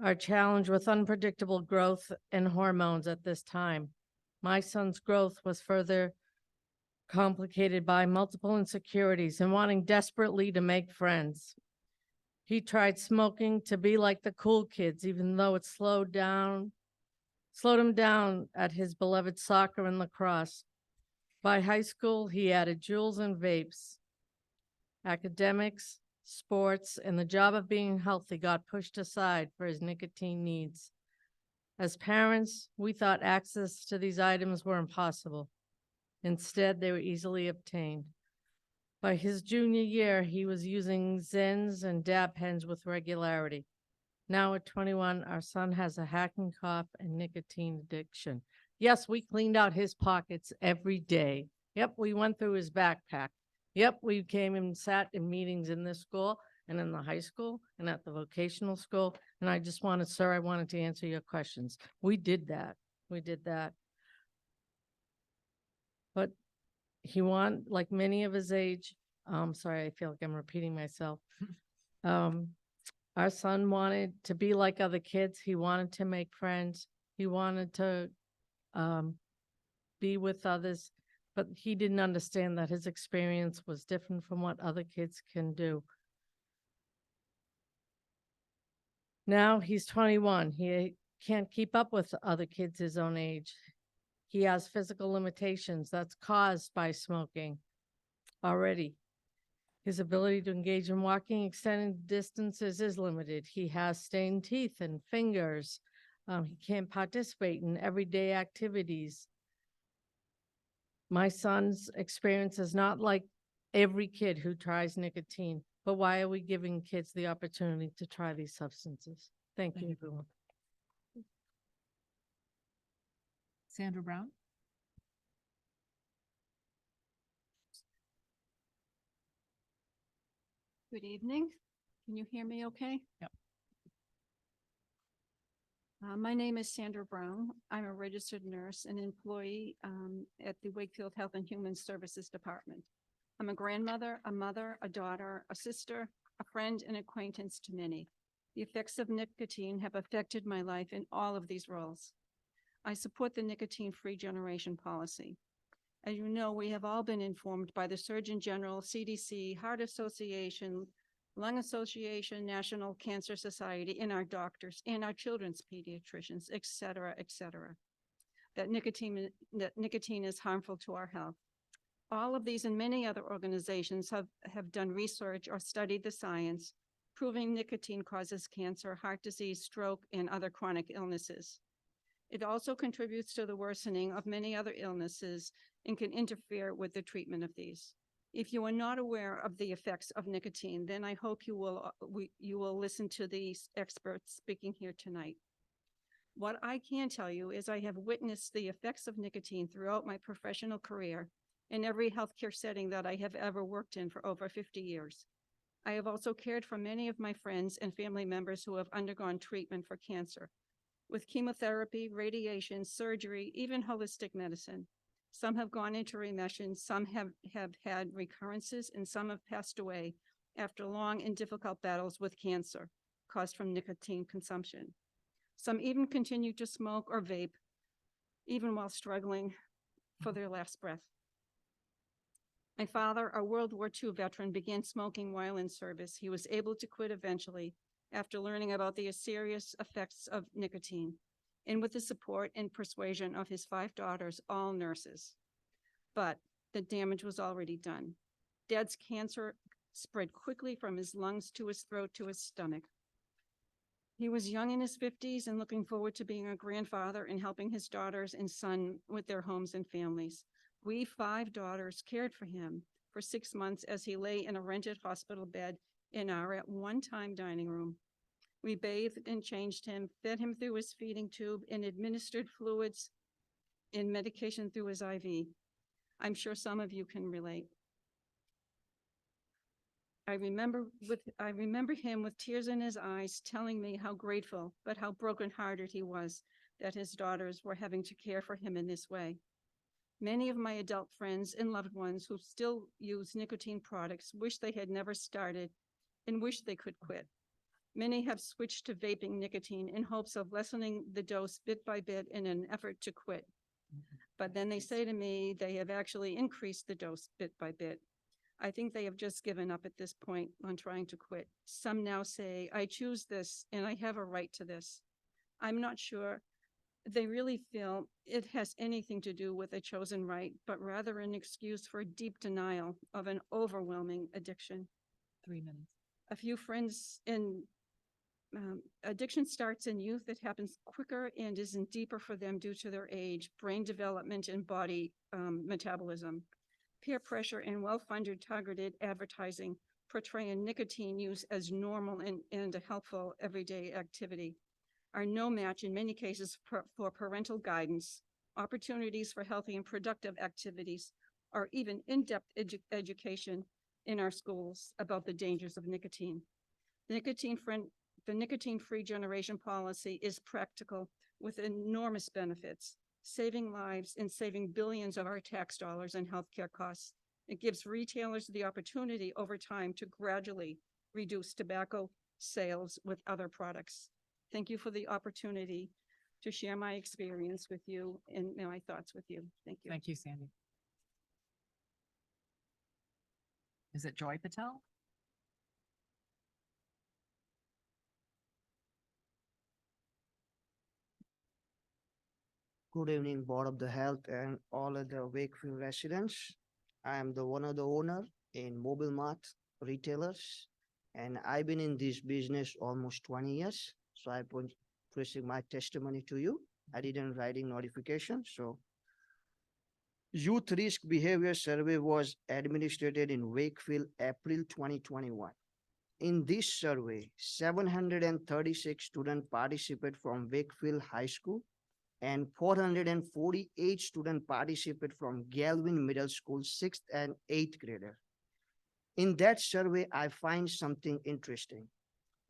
are challenged with unpredictable growth and hormones at this time. My son's growth was further complicated by multiple insecurities and wanting desperately to make friends. He tried smoking to be like the cool kids, even though it slowed him down at his beloved soccer and lacrosse. By high school, he added Juuls and vapes. Academics, sports, and the job of being healthy got pushed aside for his nicotine needs. As parents, we thought access to these items were impossible. Instead, they were easily obtained. By his junior year, he was using Zens and dab pens with regularity. Now at 21, our son has a hacking cough and nicotine addiction. Yes, we cleaned out his pockets every day. Yep, we went through his backpack. Yep, we came and sat in meetings in this school and in the high school and at the vocational school. And I just wanted, sir, I wanted to answer your questions. We did that. We did that. But he like many of his age, sorry, I feel like I'm repeating myself. Our son wanted to be like other kids. He wanted to make friends. He wanted to be with others, but he didn't understand that his experience was different from what other kids can do. Now he's 21. He can't keep up with other kids his own age. He has physical limitations that's caused by smoking already. His ability to engage in walking extended distances is limited. He has stained teeth and fingers. He can't participate in everyday activities. My son's experience is not like every kid who tries nicotine, but why are we giving kids the opportunity to try these substances? Thank you, everyone. Sandra Brown? Good evening. Can you hear me okay? Yep. My name is Sandra Brown. I'm a registered nurse and employee at the Wakefield Health and Human Services Department. I'm a grandmother, a mother, a daughter, a sister, a friend, and acquaintance to many. The effects of nicotine have affected my life in all of these roles. I support the nicotine-free generation policy. As you know, we have all been informed by the Surgeon General, CDC, Heart Association, Lung Association, National Cancer Society, and our doctors, and our children's pediatricians, et cetera, that nicotine is harmful to our health. All of these and many other organizations have done research or studied the science, proving nicotine causes cancer, heart disease, stroke, and other chronic illnesses. It also contributes to the worsening of many other illnesses and can interfere with the treatment of these. If you are not aware of the effects of nicotine, then I hope you will listen to these experts speaking here tonight. What I can tell you is I have witnessed the effects of nicotine throughout my professional career in every healthcare setting that I have ever worked in for over 50 years. I have also cared for many of my friends and family members who have undergone treatment for cancer, with chemotherapy, radiation, surgery, even holistic medicine. Some have gone into remission, some have had recurrences, and some have passed away after long and difficult battles with cancer caused from nicotine consumption. Some even continue to smoke or vape, even while struggling for their last breath. My father, a World War II veteran, began smoking while in service. He was able to quit eventually after learning about the serious effects of nicotine, and with the support and persuasion of his 5 daughters, all nurses. But the damage was already done. Dad's cancer spread quickly from his lungs to his throat to his stomach. He was young in his 50s and looking forward to being a grandfather and helping his daughters and son with their homes and families. We 5 daughters cared for him for 6 months as he lay in a rented hospital bed in our at one time dining room. We bathed and changed him, fed him through his feeding tube, and administered fluids and medication through his IV. I'm sure some of you can relate. I remember him with tears in his eyes telling me how grateful, but how brokenhearted he was that his daughters were having to care for him in this way. Many of my adult friends and loved ones who still use nicotine products wish they had never started and wish they could quit. Many have switched to vaping nicotine in hopes of lessening the dose bit by bit in an effort to quit. But then they say to me they have actually increased the dose bit by bit. I think they have just given up at this point on trying to quit. Some now say, I choose this and I have a right to this. I'm not sure they really feel it has anything to do with a chosen right, but rather an excuse for deep denial of an overwhelming addiction. 3 minutes. A few friends in addiction starts in youth. It happens quicker and isn't deeper for them due to their age, brain development, and body metabolism. Peer pressure and well-funded targeted advertising portraying nicotine use as normal and a helpful everyday activity are no match in many cases for parental guidance, opportunities for healthy and productive activities, or even in-depth education in our schools about the dangers of nicotine. The nicotine-free generation policy is practical with enormous benefits, saving lives and saving billions of our tax dollars and healthcare costs. It gives retailers the opportunity over time to gradually reduce tobacco sales with other products. Thank you for the opportunity to share my experience with you and my thoughts with you. Thank you. Thank you, Sandy. Is it Joy Patel? Good evening, Board of the Health and all of the Wakefield residents. I am the one of the owner in Mobile Mart retailers, and I've been in this business almost 20 years. So I put placing my testimony to you. I didn't writing notification. So Youth Risk Behavior Survey was administered in Wakefield, April 2021. In this survey, 736 students participate from Wakefield High School and 448 students participate from Galvin Middle School, 6th and 8th grader. In that survey, I find something interesting,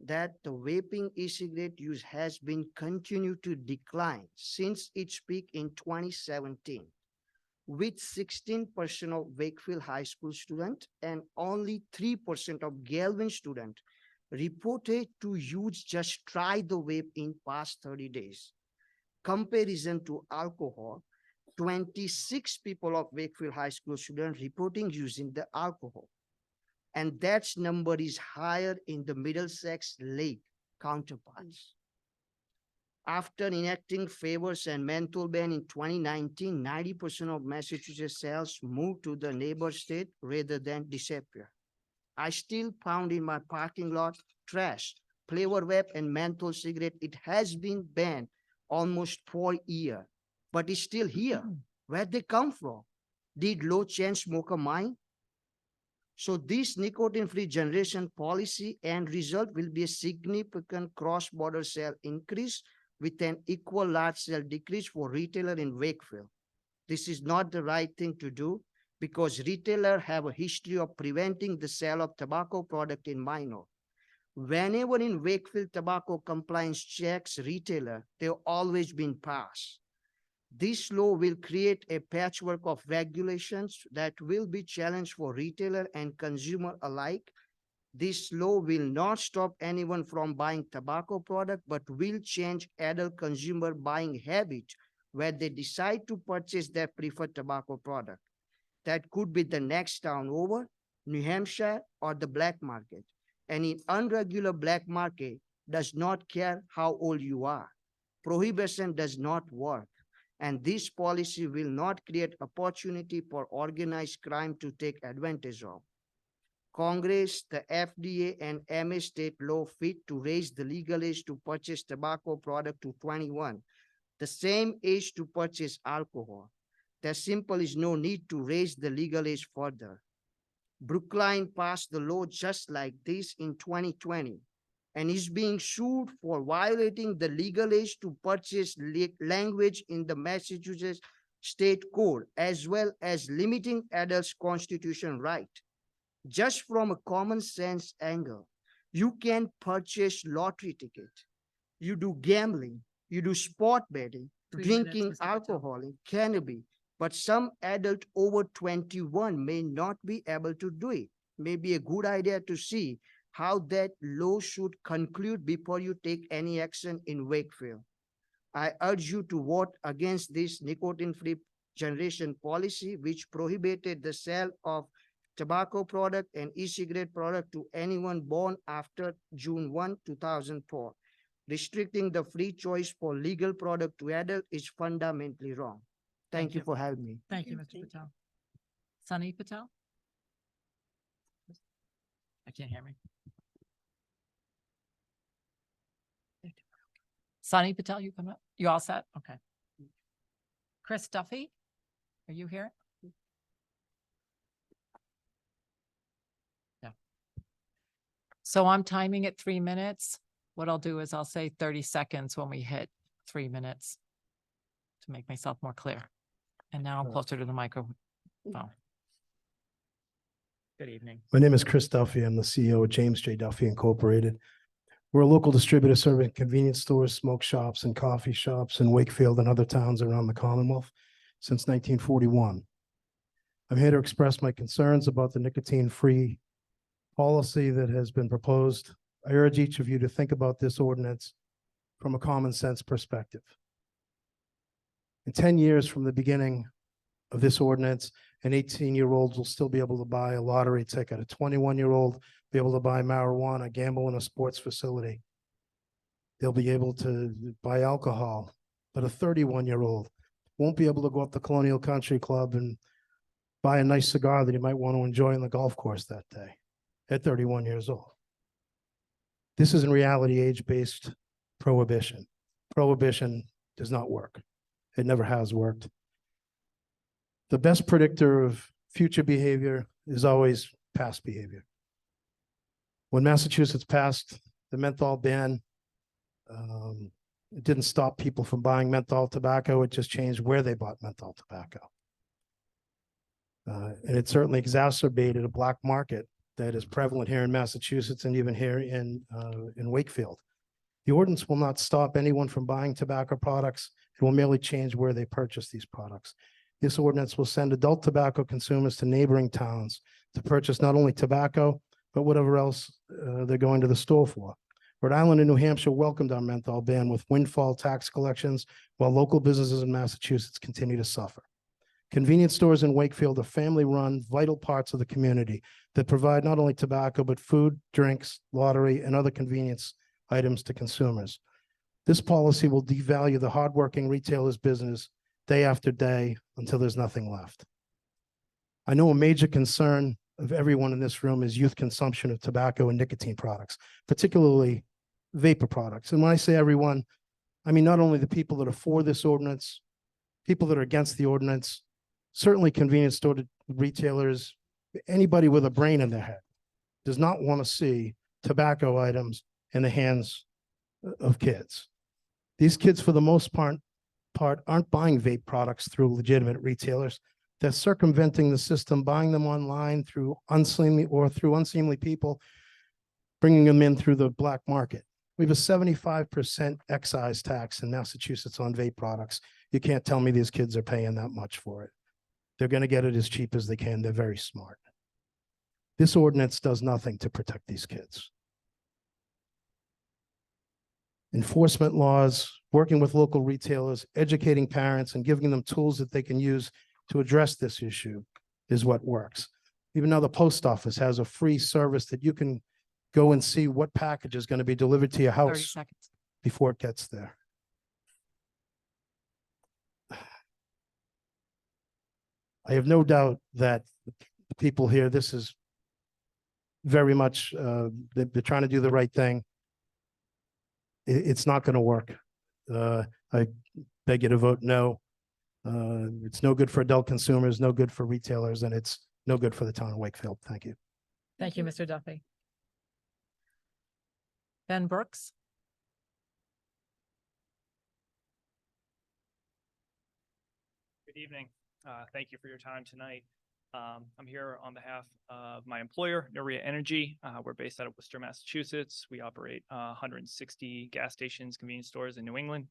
that the vaping e-cigarette use has been continued to decline since its peak in 2017, with 16% of Wakefield High School students and only 3% of Galvin students reported to use just try the vape in past 30 days. Comparison to alcohol, 26 people of Wakefield High School students reporting using the alcohol. And that number is higher in the Middlesex Lake counterparts. After enacting favors and menthol ban in 2019, 90% of Massachusetts sales moved to the neighbor state rather than disappear. I still found in my parking lot trash, flavor vape, and menthol cigarette. It has been banned almost 4 years, but it's still here. Where they come from? Did low chain smoker mine? So this nicotine-free generation policy and result will be a significant cross-border sale increase with an equal large sale decrease for retailer in Wakefield. This is not the right thing to do because retailers have a history of preventing the sale of tobacco product in minor. Whenever in Wakefield tobacco compliance checks retailer, they've always been passed. This law will create a patchwork of regulations that will be challenged for retailer and consumer alike. This law will not stop anyone from buying tobacco product, but will change adult consumer buying habit where they decide to purchase their preferred tobacco product. That could be the next town over, New Hampshire, or the black market. And in unregular black market does not care how old you are. Prohibition does not work. And this policy will not create opportunity for organized crime to take advantage of. Congress, the FDA, and MS state law fit to raise the legal age to purchase tobacco product to 21, the same age to purchase alcohol. There simply is no need to raise the legal age further. Brookline passed the law just like this in 2020 and is being sued for violating the legal age to purchase language in the Massachusetts state code, as well as limiting adults' constitutional right. Just from a common sense angle, you can purchase lottery ticket, you do gambling, you do sport betting, 3 minutes, drinking Mr. Patel. alcohol, and cannabis, but some adult over 21 may not be able to do it. Maybe a good idea to see how that law should conclude before you take any action in Wakefield. I urge you to vote against this nicotine-free generation policy, which prohibited the sale of tobacco product and e-cigarette product to anyone born after June 1, 2004. Restricting the free choice for legal product to adult is fundamentally wrong. Thank you for having me. Thank you, Mr. Patel. Sunny Patel? I can't hear me. Sunny Patel, you come up? You all set? Okay. Chris Duffy, are you here? No. So I'm timing it 3 minutes. What I'll do is I'll say 30 seconds when we hit 3 minutes to make myself more clear. And now I'm closer to the microphone. Good evening. My name is Chris Duffy. I'm the CEO of James J. Duffy Incorporated. We're a local distributor serving convenience stores, smoke shops, and coffee shops in Wakefield and other towns around the Commonwealth since 1941. I'm here to express my concerns about the nicotine-free policy that has been proposed. I urge each of you to think about this ordinance from a common sense perspective. In 10 years from the beginning of this ordinance, an 18-year-old will still be able to buy a lottery ticket. A 21-year-old be able to buy marijuana, gamble in a sports facility. They'll be able to buy alcohol, but a 31-year-old won't be able to go up to Colonial Country Club and buy a nice cigar that he might want to enjoy on the golf course that day at 31 years old. This is in reality age-based prohibition. Prohibition does not work. It never has worked. The best predictor of future behavior is always past behavior. When Massachusetts passed the menthol ban, it didn't stop people from buying menthol tobacco. It just changed where they bought menthol tobacco. And it certainly exacerbated a black market that is prevalent here in Massachusetts and even here in Wakefield. The ordinance will not stop anyone from buying tobacco products. It will merely change where they purchase these products. This ordinance will send adult tobacco consumers to neighboring towns to purchase not only tobacco, but whatever else they're going to the store for. Rhode Island and New Hampshire welcomed our menthol ban with windfall tax collections, while local businesses in Massachusetts continue to suffer. Convenience stores in Wakefield are family-run, vital parts of the community that provide not only tobacco, but food, drinks, lottery, and other convenience items to consumers. This policy will devalue the hardworking retailer's business day after day until there's nothing left. I know a major concern of everyone in this room is youth consumption of tobacco and nicotine products, particularly vapor products. And when I say everyone, I mean not only the people that are for this ordinance, people that are against the ordinance, certainly convenience store retailers, anybody with a brain in their head does not want to see tobacco items in the hands of kids. These kids, for the most part aren't buying vape products through legitimate retailers. They're circumventing the system, buying them online through unseemly people, bringing them in through the black market. We have a 75% excise tax in Massachusetts on vape products. You can't tell me these kids are paying that much for it. They're going to get it as cheap as they can. They're very smart. This ordinance does nothing to protect these kids. Enforcement laws, working with local retailers, educating parents, and giving them tools that they can use to address this issue is what works. Even now the post office has a free service that you can go and see what package is going to be delivered to your 30 house seconds. before it gets there. I have no doubt that the people here, this is very much, they're trying to do the right thing. It's not going to work. I beg you to vote no. It's no good for adult consumers, no good for retailers, and it's no good for the town of Wakefield. Thank you. Thank you, Mr. Duffy. Ben Brooks. Good evening. Thank you for your time tonight. I'm here on behalf of my employer, Noria Energy. We're based out of Worcester, Massachusetts. We operate 160 gas stations, convenience stores in New England.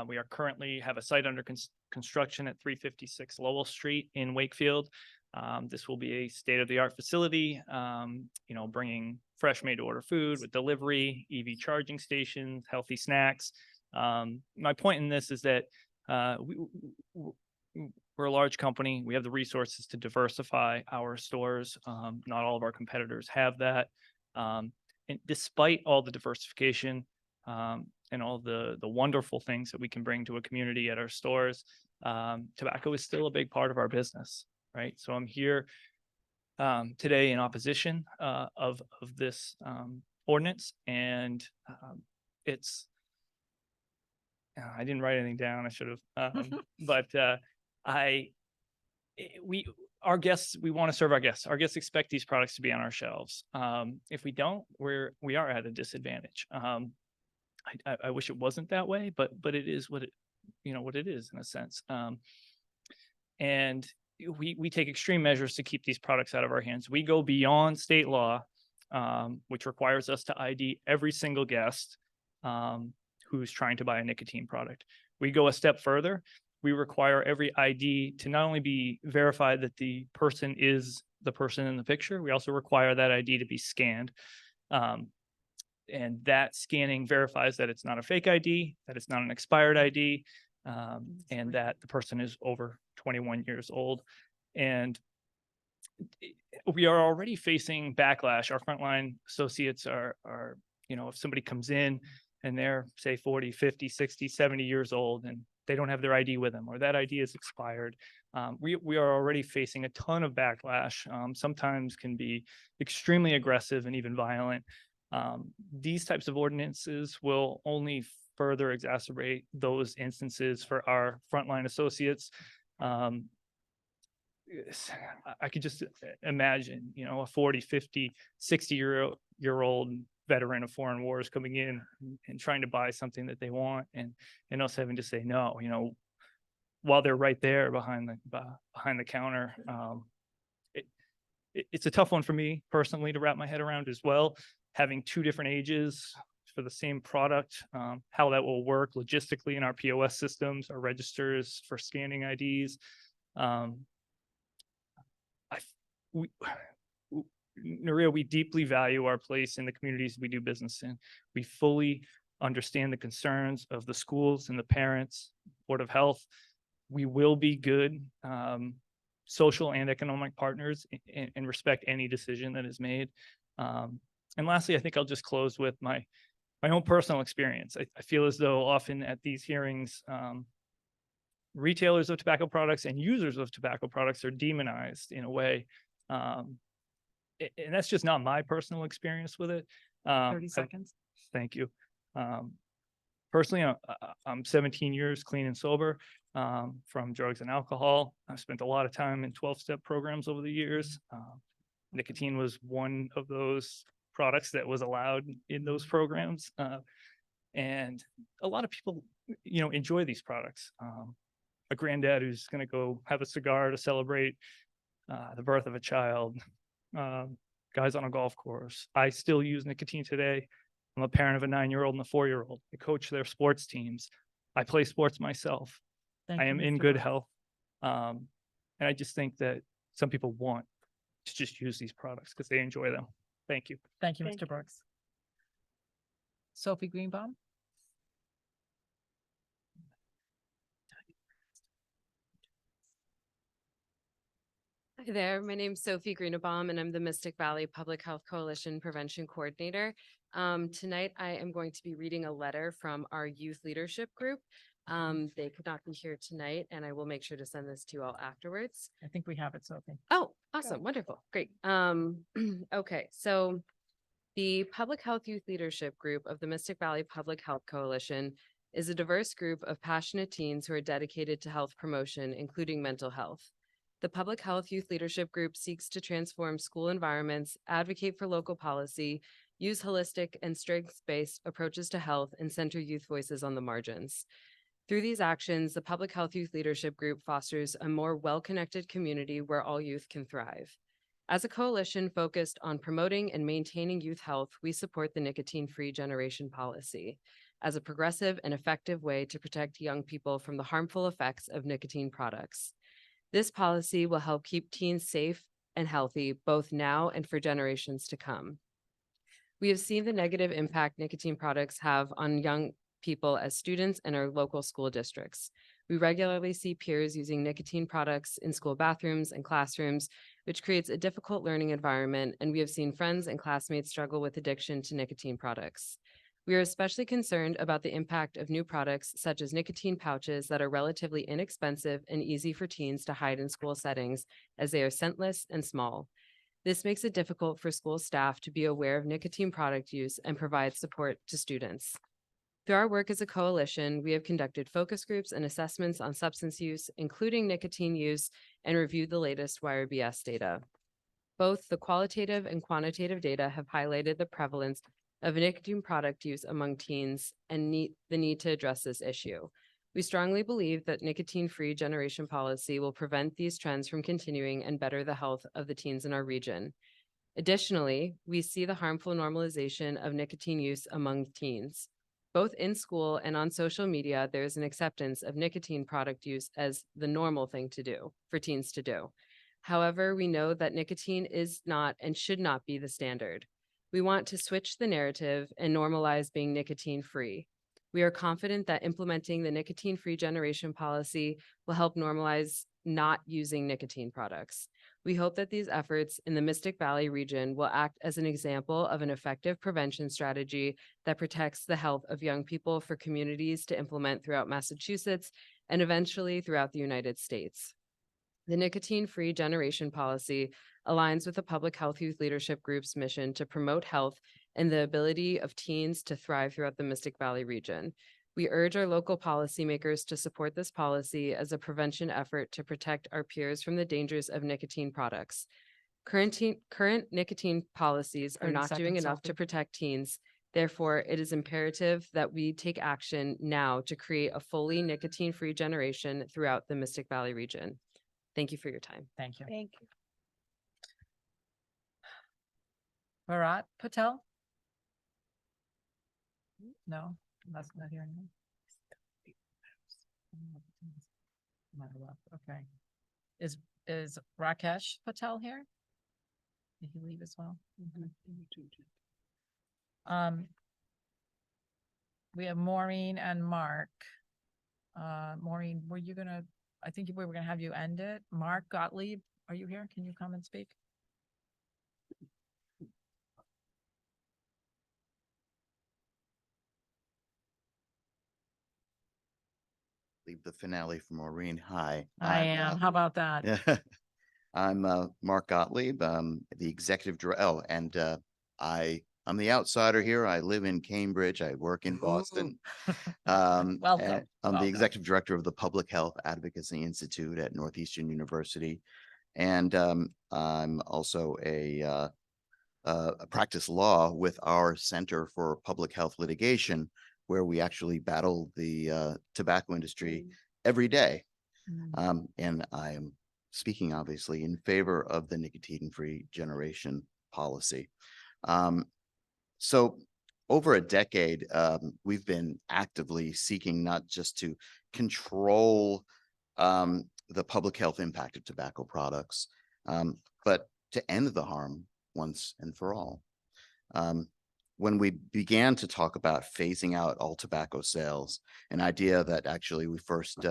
We are currently have a site under construction at 356 Lowell Street in Wakefield. This will be a state-of-the-art facility, bringing fresh made-to-order food with delivery, EV charging stations, healthy snacks. My point in this is that we're a large company. We have the resources to diversify our stores. Not all of our competitors have that. And despite all the diversification and all the wonderful things that we can bring to a community at our stores, tobacco is still a big part of our business, right? So I'm here today in opposition of this ordinance, and it's. I didn't write anything down. I should have, but our guests, we want to serve our guests. Our guests expect these products to be on our shelves. If we don't, we are at a disadvantage. I wish it wasn't that way, but it is what what it is in a sense. And we take extreme measures to keep these products out of our hands. We go beyond state law, which requires us to ID every single guest who's trying to buy a nicotine product. We go a step further. We require every ID to not only be verified that the person is the person in the picture, we also require that ID to be scanned. And that scanning verifies that it's not a fake ID, that it's not an expired ID, and that the person is over 21 years old. And we are already facing backlash. Our frontline associates are, if somebody comes in and they're say 40, 50, 60, 70 years old and they don't have their ID with them or that ID is expired, we are already facing a ton of backlash, sometimes can be extremely aggressive and even violent. These types of ordinances will only further exacerbate those instances for our frontline associates. I could just imagine, a 40, 50, 60-year-old veteran of foreign wars coming in and trying to buy something that they want and us having to say no, while they're right there behind the counter. It's a tough one for me personally to wrap my head around as well, having two different ages for the same product, how that will work logistically in our POS systems, our registers for scanning IDs. Nuria, we deeply value our place in the communities we do business in. We fully understand the concerns of the schools and the parents, Board of Health. We will be good social and economic partners and respect any decision that is made. And lastly, I think I'll just close with my own personal experience. I feel as though often at these hearings, retailers of tobacco products and users of tobacco products are demonized in a way. And that's just not my personal experience with it. 30 seconds. Thank you. Personally, I'm 17 years clean and sober from drugs and alcohol. I've spent a lot of time in 12-step programs over the years. Nicotine was one of those products that was allowed in those programs. And a lot of people, enjoy these products. A granddad who's going to go have a cigar to celebrate the birth of a child, guys on a golf course. I still use nicotine today. I'm a parent of a 9-year-old and a 4-year-old. I coach their sports teams. I play sports myself. I am in good health. And I just think that some people want to just use these products because they enjoy them. Thank you. Thank you, Mr. Brooks. Sophie Greenbaum. Hi there, my name's Sophie Greenbaum and I'm the Mystic Valley Public Health Coalition Prevention Coordinator. Tonight I am going to be reading a letter from our youth leadership group. They could not be here tonight and I will make sure to send this to you all afterwards. I think we have it, Sophie. Oh, awesome, wonderful, great. Okay, so the Public Health Youth Leadership Group of the Mystic Valley Public Health Coalition is a diverse group of passionate teens who are dedicated to health promotion, including mental health. The Public Health Youth Leadership Group seeks to transform school environments, advocate for local policy, use holistic and strengths-based approaches to health, and center youth voices on the margins. Through these actions, the Public Health Youth Leadership Group fosters a more well-connected community where all youth can thrive. As a coalition focused on promoting and maintaining youth health, we support the nicotine-free generation policy as a progressive and effective way to protect young people from the harmful effects of nicotine products. This policy will help keep teens safe and healthy, both now and for generations to come. We have seen the negative impact nicotine products have on young people as students in our local school districts. We regularly see peers using nicotine products in school bathrooms and classrooms, which creates a difficult learning environment, and we have seen friends and classmates struggle with addiction to nicotine products. We are especially concerned about the impact of new products such as nicotine pouches that are relatively inexpensive and easy for teens to hide in school settings as they are scentless and small. This makes it difficult for school staff to be aware of nicotine product use and provide support to students. Through our work as a coalition, we have conducted focus groups and assessments on substance use, including nicotine use, and reviewed the latest WIRE-BS data. Both the qualitative and quantitative data have highlighted the prevalence of nicotine product use among teens and the need to address this issue. We strongly believe that nicotine-free generation policy will prevent these trends from continuing and better the health of the teens in our region. Additionally, we see the harmful normalization of nicotine use among teens. Both in school and on social media, there is an acceptance of nicotine product use as the normal thing to do for teens to do. However, we know that nicotine is not and should not be the standard. We want to switch the narrative and normalize being nicotine-free. We are confident that implementing the nicotine-free generation policy will help normalize not using nicotine products. We hope that these efforts in the Mystic Valley region will act as an example of an effective prevention strategy that protects the health of young people for communities to implement throughout Massachusetts and eventually throughout the United States. The nicotine-free generation policy aligns with the Public Health Youth Leadership Group's mission to promote health and the ability of teens to thrive throughout the Mystic Valley region. We urge our local policymakers to support this policy as a prevention effort to protect our peers from the dangers of nicotine products. Current nicotine policies are 30 not doing seconds, enough to Sophie. protect teens. Therefore, it is imperative that we take action now to create a fully nicotine-free generation throughout the Mystic Valley region. Thank you for your time. Thank you. Thank you. Bharat Patel? No, that's not here anymore. Might have left. Okay. Is Rakesh Patel here? Did he leave as well? We have Maureen and Mark. Maureen, were you gonna, I think we were gonna have you end it. Mark Gottlieb, are you here? Can you come and speak? Leave the finale for Maureen. Hi. I am. How about that? Yeah. I'm Mark Gottlieb, the executive director. Oh, and I'm the outsider here. I live in Cambridge. I work in Boston. Welcome. I'm Welcome. the executive director of the Public Health Advocacy Institute at Northeastern University. And I'm also a practice law with our Center for Public Health Litigation, where we actually battle the tobacco industry every day. And I am speaking obviously in favor of the nicotine-free generation policy. So over a decade, we've been actively seeking not just to control the public health impact of tobacco products, but to end the harm once and for all. When we began to talk about phasing out all tobacco sales, an idea that actually we first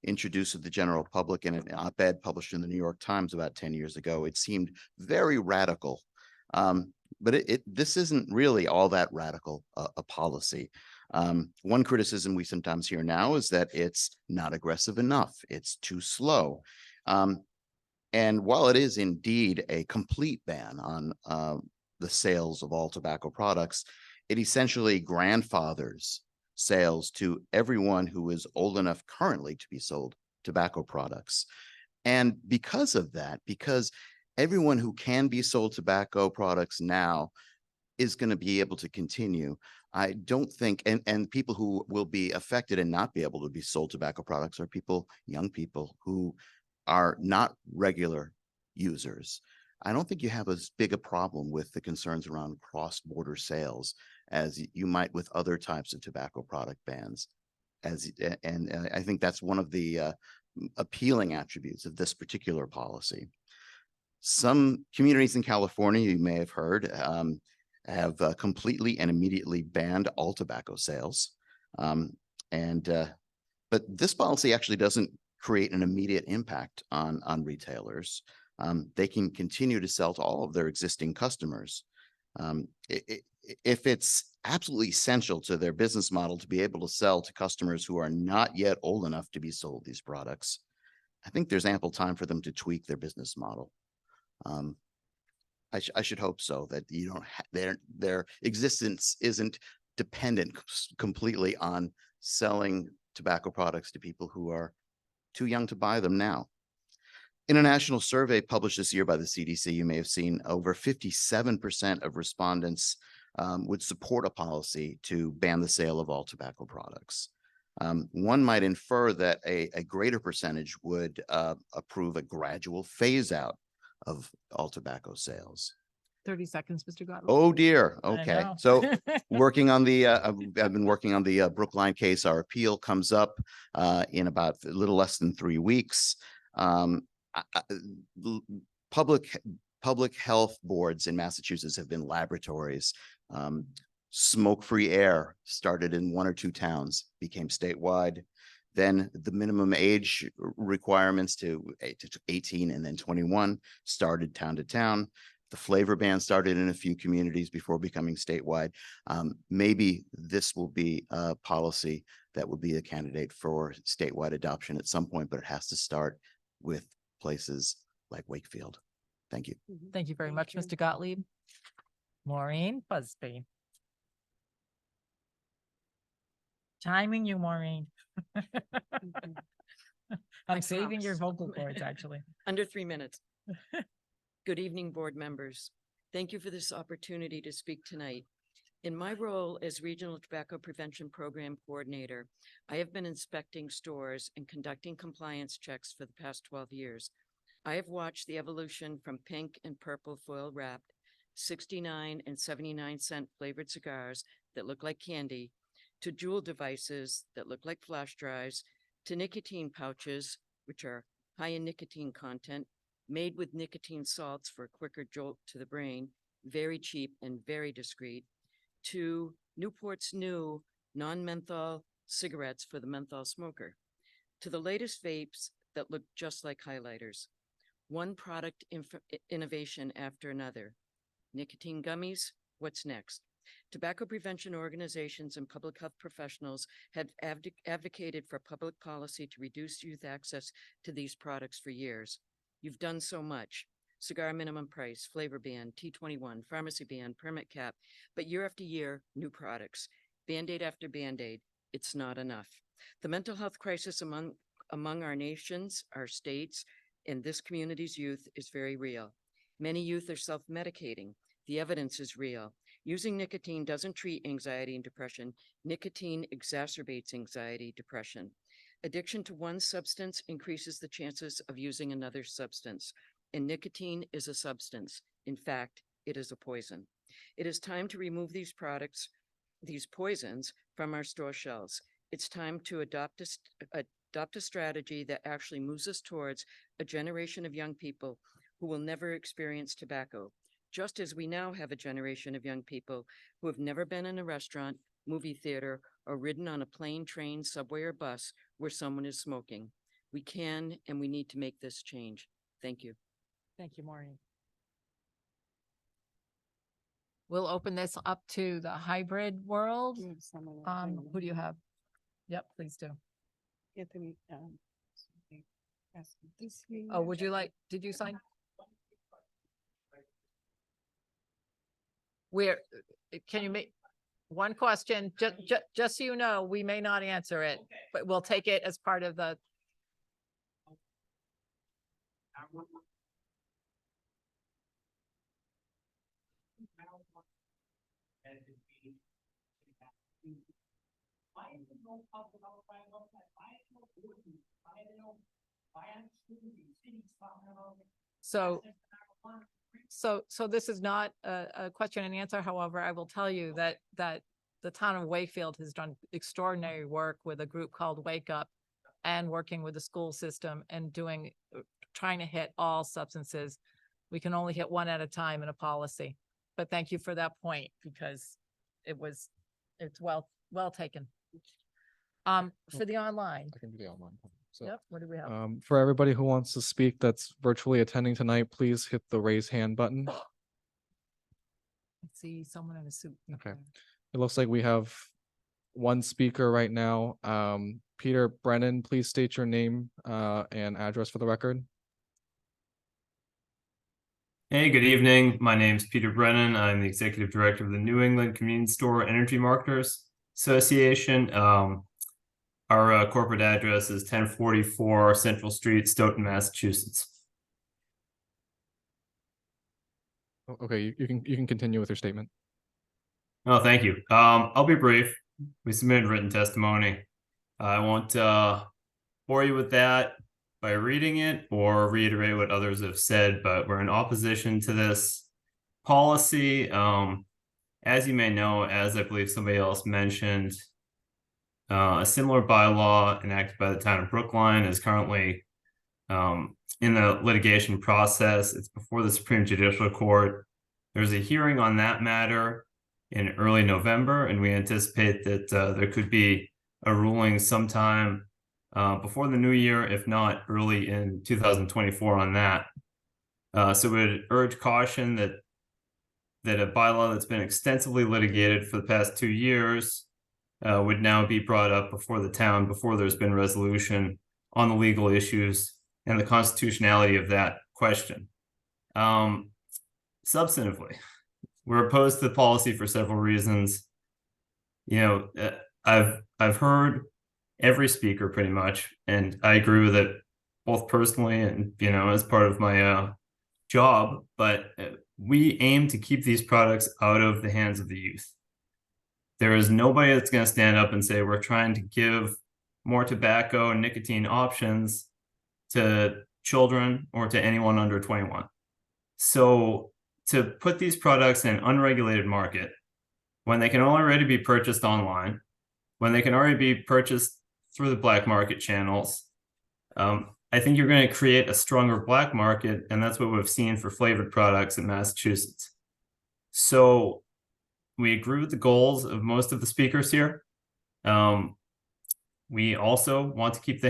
introduced to the general public in an op-ed published in the New York Times about 10 years ago, it seemed very radical. But this isn't really all that radical a policy. One criticism we sometimes hear now is that it's not aggressive enough. It's too slow. And while it is indeed a complete ban on the sales of all tobacco products, it essentially grandfathers sales to everyone who is old enough currently to be sold tobacco products. And because of that, because everyone who can be sold tobacco products now is going to be able to continue, I don't think, and people who will be affected and not be able to be sold tobacco products are people, young people who are not regular users. I don't think you have as big a problem with the concerns around cross-border sales as you might with other types of tobacco product bans. And I think that's one of the appealing attributes of this particular policy. Some communities in California, you may have heard, have completely and immediately banned all tobacco sales. But this policy actually doesn't create an immediate impact on retailers. They can continue to sell to all of their existing customers. If it's absolutely essential to their business model to be able to sell to customers who are not yet old enough to be sold these products, I think there's ample time for them to tweak their business model. I should hope so, that you don't their existence isn't dependent completely on selling tobacco products to people who are too young to buy them now. In a national survey published this year by the CDC, you may have seen over 57% of respondents would support a policy to ban the sale of all tobacco products. One might infer that a greater percentage would approve a gradual phase out of all tobacco sales. 30 seconds, Mr. Gottlieb. Oh dear, I okay. know. So working on the, I've been working on the Brookline case. Our appeal comes up in about a little less than 3 weeks. Public health boards in Massachusetts have been laboratories. Smoke-free air started in 1 or 2 towns, became statewide. Then the minimum age requirements to 18 and then 21 started town to town. The flavor ban started in a few communities before becoming statewide. Maybe this will be a policy that will be a candidate for statewide adoption at some point, but it has to start with places like Wakefield. Thank you. Thank you very much, Mr. Gottlieb. Maureen Busby. Timing you, Maureen. I'm saving your vocal cords, actually. Under 3 minutes. Good evening, board members. Thank you for this opportunity to speak tonight. In my role as Regional Tobacco Prevention Program Coordinator, I have been inspecting stores and conducting compliance checks for the past 12 years. I have watched the evolution from pink and purple foil wrapped 69 and 79-cent flavored cigars that look like candy, to jewel devices that look like flash drives, to nicotine pouches, which are high in nicotine content, made with nicotine salts for a quicker jolt to the brain, very cheap and very discreet, to Newport's new non-menthol cigarettes for the menthol smoker, to the latest vapes that look just like highlighters. One product innovation after another. Nicotine gummies, what's next? Tobacco prevention organizations and public health professionals have advocated for public policy to reduce youth access to these products for years. You've done so much. Cigar minimum price, flavor ban, T21, pharmacy ban, permit cap, but year after year, new products. Band-Aid after Band-Aid, it's not enough. The mental health crisis among our nations, our states, and this community's youth is very real. Many youth are self-medicating. The evidence is real. Using nicotine doesn't treat anxiety and depression. Nicotine exacerbates anxiety, depression. Addiction to one substance increases the chances of using another substance, and nicotine is a substance. In fact, it is a poison. It is time to remove these products, these poisons, from our store shelves. It's time to adopt a strategy that actually moves us towards a generation of young people who will never experience tobacco, just as we now have a generation of young people who have never been in a restaurant, movie theater, or ridden on a plane, train, subway, or bus where someone is smoking. We can and we need to make this change. Thank you. Thank you, Maureen. We'll open this up to the hybrid world. Who do you have? Yep, please do. Oh, would you like, did you sign? Can you make one question? Just so you know, we may not answer it, but we'll take it as part of the. So this is not a question and answer. However, I will tell you that the town of Wakefield has done extraordinary work with a group called Wake Up and working with the school system and trying to hit all substances. We can only hit one at a time in a policy. But thank you for that point, because it's well taken. For the online. I can do the online. So, Yep, what do we have? for everybody who wants to speak that's virtually attending tonight, please hit the raise hand button. Let's see someone in a suit. Okay. It looks like we have one speaker right now. Peter Brennan, please state your name and address for the record. Hey, good evening. My name is Peter Brennan. I'm the Executive Director of the New England Convenience Store Energy Marketers Association. Our corporate address is 1044 Central Street, Stoughton, Massachusetts. Okay, you can continue with your statement. Oh, thank you. I'll be brief. We submitted written testimony. I won't bore you with that by reading it or reiterate what others have said, but we're in opposition to this policy. As you may know, as I believe somebody else mentioned, a similar bylaw enacted by the town of Brookline is currently in the litigation process. It's before the Supreme Judicial Court. There's a hearing on that matter in early November, and we anticipate that there could be a ruling sometime before the new year, if not early in 2024 on that. So we'd urge caution that a bylaw that's been extensively litigated for the past 2 years would now be brought up before the town before there's been resolution on the legal issues and the constitutionality of that question. Substantively, we're opposed to the policy for several reasons. I've heard every speaker pretty much, and I agree with it both personally and as part of my job. But we aim to keep these products out of the hands of the youth. There is nobody that's going to stand up and say we're trying to give more tobacco and nicotine options to children or to anyone under 21. So to put these products in an unregulated market, when they can already be purchased online, when they can already be purchased through the black market channels, I think you're going to create a stronger black market, and that's what we've seen for flavored products in Massachusetts. So we agree with the goals of most of the speakers here. We also want to keep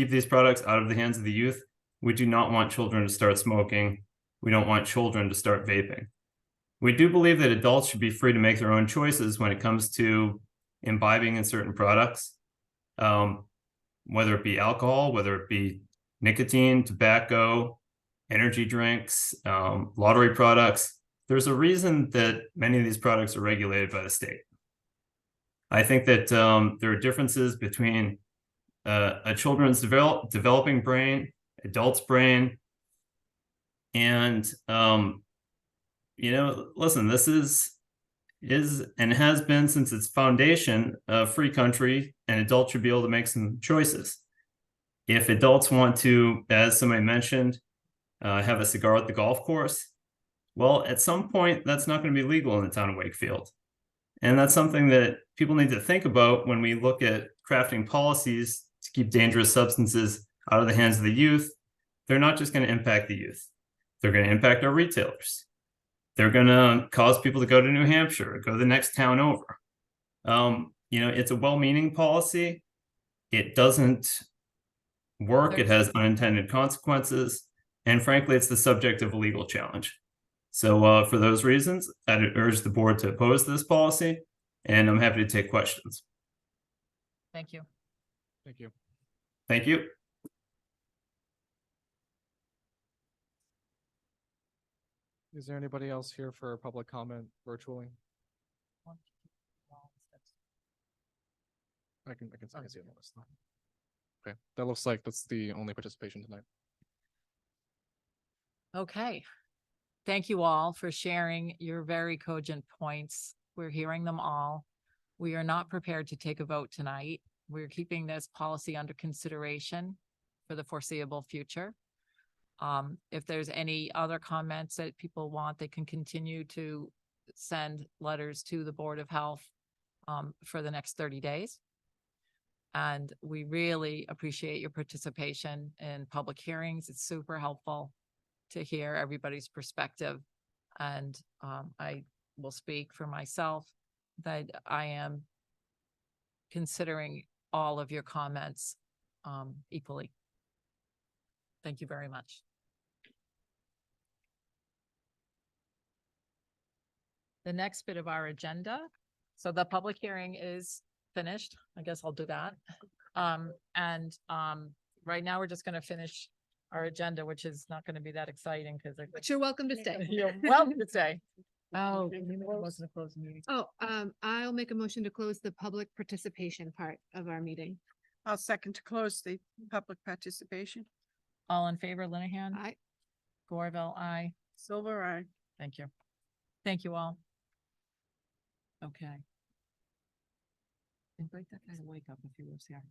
these products out of the hands of the youth. We do not want children to start smoking. We don't want children to start vaping. We do believe that adults should be free to make their own choices when it comes to imbibing in certain products, whether it be alcohol, whether it be nicotine, tobacco, energy drinks, lottery products. There's a reason that many of these products are regulated by the state. I think that there are differences between a children's developing brain, adult's brain, and listen, this is and has been since its foundation a free country, and adults should be able to make some choices. If adults want to, as somebody mentioned, have a cigar at the golf course, well, at some point that's not going to be legal in the town of Wakefield. And that's something that people need to think about when we look at crafting policies to keep dangerous substances out of the hands of the youth. They're not just going to impact the youth. They're going to impact our retailers. They're going to cause people to go to New Hampshire or go to the next town over. It's a well-meaning policy. It doesn't work. It has unintended consequences. And frankly, it's the subject of a legal challenge. So for those reasons, I'd urge the board to oppose this policy, and I'm happy to take questions. Thank you. Thank you. Thank you. Is there anybody else here for public comment virtually? I can see on the list. Okay, that looks like that's the only participation tonight. Okay. Thank you all for sharing your very cogent points. We're hearing them all. We are not prepared to take a vote tonight. We're keeping this policy under consideration for the foreseeable future. If there's any other comments that people want, they can continue to send letters to the Board of Health for the next 30 days. And we really appreciate your participation in public hearings. It's super helpful to hear everybody's perspective. And I will speak for myself that I am considering all of your comments equally. Thank you very much. The next bit of our agenda. So the public hearing is finished. I guess I'll do that. Right now we're just going to finish our agenda, which is not going to be that exciting because But you're welcome to stay. you're welcome to stay. Oh, wasn't a closed meeting. Oh, I'll make a motion to close the public participation part of our meeting. I'll second to close the public participation. All in favor, Linehan? Aye. Gorville, aye. Silver eye. Thank you. Thank you all. Okay. Invite that guy to wake up if he lives here.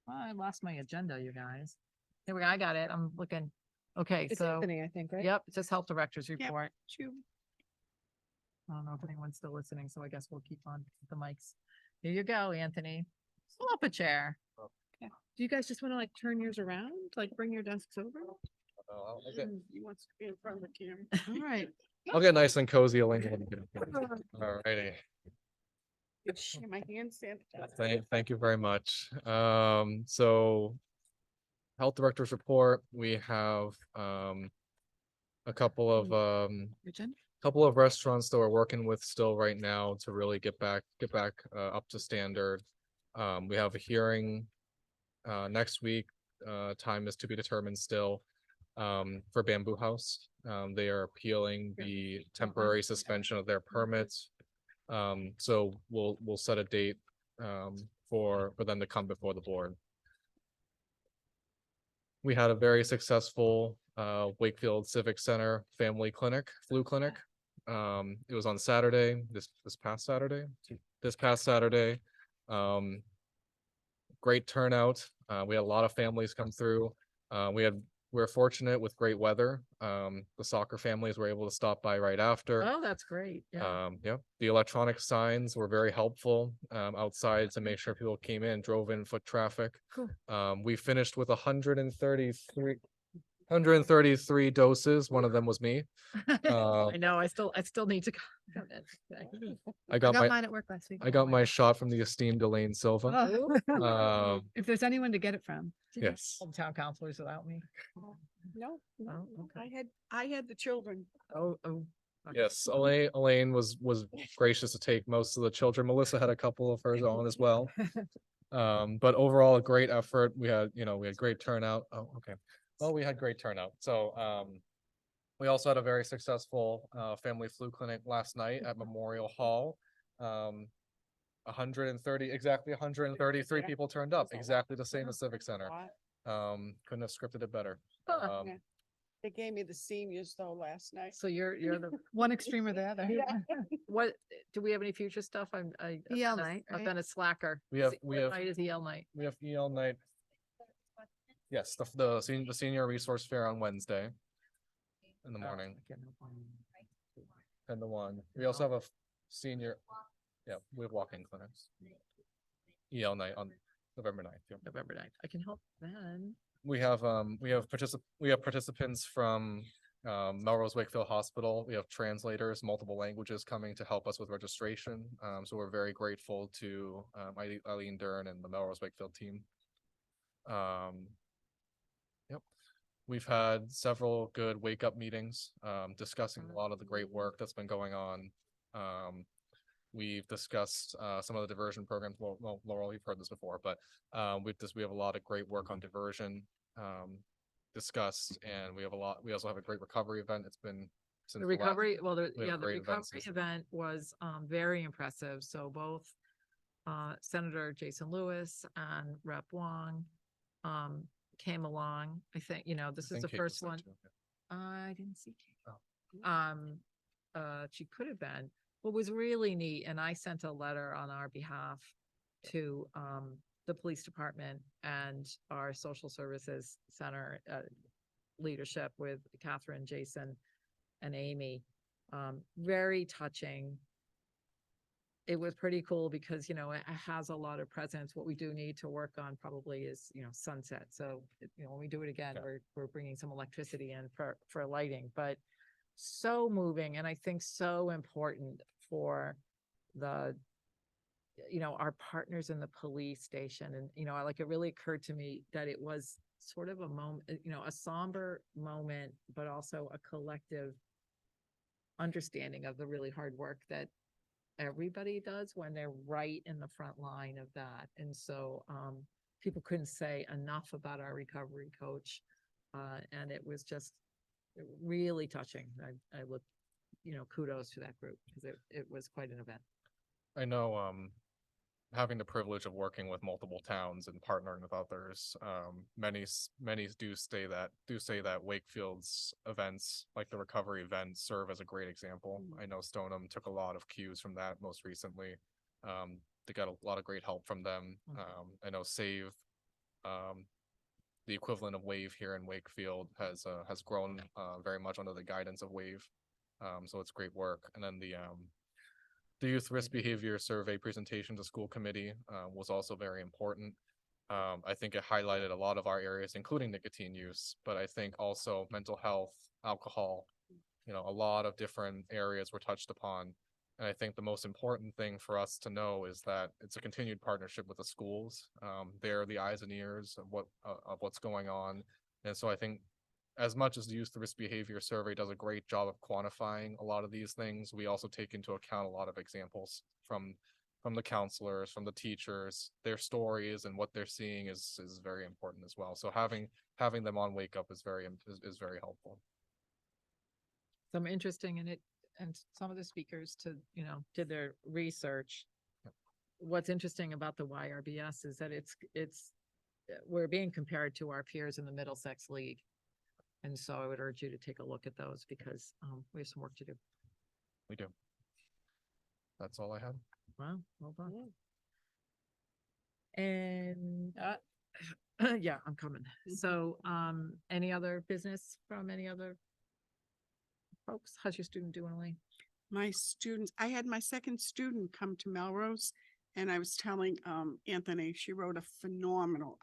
Well, I lost my agenda, you guys. Here we go. I got it. I'm looking. Okay, It's so. Anthony, I think, right? Yep, it says Health Director's Report. Shoo. I don't know if anyone's still listening, so I guess we'll keep on the mics. Here you go, Anthony. Pull up a chair. Do you guys just want to like turn yours around? Like bring your desks over? He wants to be in front of the camera. All right. I'll get nice and cozy. Elaine. All righty. Share my hand sanitizer. Thank you very much. So Health Director's Report, we have a couple of restaurants that we're working with still right now to really get back up to standard. We have a hearing next week. Time is to be determined still for Bamboo House. They are appealing the temporary suspension of their permits. So we'll set a date for them to come before the board. We had a very successful Wakefield Civic Center family clinic, flu clinic. It was on Saturday, this past Saturday. Great turnout. We had a lot of families come through. We're fortunate with great weather. The soccer families were able to stop by right after. Oh, that's great. Yeah. Yep. The electronic signs were very helpful outside to make sure people came in, drove in foot traffic. Cool. We finished with 133 doses. One of them was me. I know, I still need to go. I got mine at work last week. I got my shot from the esteemed Elaine Silva. Oh. If there's anyone to get it from. Yes. Hometown counselors without me. No, Oh, okay. I had the children. Oh. Yes, Elaine was gracious to take most of the children. Melissa had a couple of hers on as well. But overall, a great effort. We had great turnout. Oh, okay. Well, we had great turnout. So, we also had a very successful family flu clinic last night at Memorial Hall. 133 people turned up, exactly the same as Civic Center. Couldn't have scripted it better. Yeah. They gave me the seniors though last night. So you're the, One extreme or the other. what, do we have any future stuff? I've EL been a- night, I've right? been a slacker. We have What night is EL night? we have EL night. Yes, the senior resource fair on Wednesday in the morning. 10 to 1. We also have a senior, we have walk-in clinics. EL night on November 9th. Yeah. November 9th. I can help then. We have participants from Melrose Wakefield Hospital. We have translators, multiple languages coming to help us with registration. So we're very grateful to Eileen Dern and the Melrose Wakefield team. Yep. We've had several good wake up meetings, discussing a lot of the great work that's been going on. We've discussed some of the diversion programs. Well, Laurel, you've heard this before, but we have a lot of great work on diversion discussed, and we also have a great recovery event. It's been since The recovery, well, we have the great events recovery since- event was very impressive. So both Senator Jason Lewis and Rep Wong came along. I think, this is think the Kate first was there one. too, yeah. I didn't see Kate. She could have been. What was really neat, and I sent a letter on our behalf to the police department and our social services center leadership with Catherine, Jason, and Amy. Very touching. It was pretty cool because, it has a lot of presence. What we do need to work on probably is, sunset. So, when we do it again, we're bringing some electricity in for lighting, but so moving. And I think so important for the, our partners in the police station. And, it really occurred to me that it was sort of a moment, a somber moment, but also a collective understanding of the really hard work that everybody does when they're right in the front line of that. And so people couldn't say enough about our recovery coach. And it was just really touching. I look, kudos to that group because it was quite an event. I know having the privilege of working with multiple towns and partnering with others, many do say that Wakefield's events, like the recovery events, serve as a great example. I know Stoneham took a lot of cues from that most recently. they got a lot of great help from them. I know Save, the equivalent of Wave here in Wakefield has grown very much under the guidance of Wave. So it's great work. And then the youth risk behavior survey presentation to school committee was also very important. I think it highlighted a lot of our areas, including nicotine use, but I think also mental health, alcohol, a lot of different areas were touched upon. And I think the most important thing for us to know is that it's a continued partnership with the schools. They're the eyes and ears of what's going on. And so I think as much as the youth risk behavior survey does a great job of quantifying a lot of these things, we also take into account a lot of examples from the counselors, from the teachers, their stories and what they're seeing is very important as well. So having them on Wake Up is very helpful. Some interesting in it, and some of the speakers did their research. What's interesting about the YRBS is that we're being compared to our peers in the Middlesex League. And so I would urge you to take a look at those because we have some work to do. We do. That's all I had. Wow, well done. And yeah, I'm coming. So any other business from any other folks? How's your student doing, Elaine? My students, I had my second student come to Melrose, and I was telling Anthony, she wrote a phenomenal,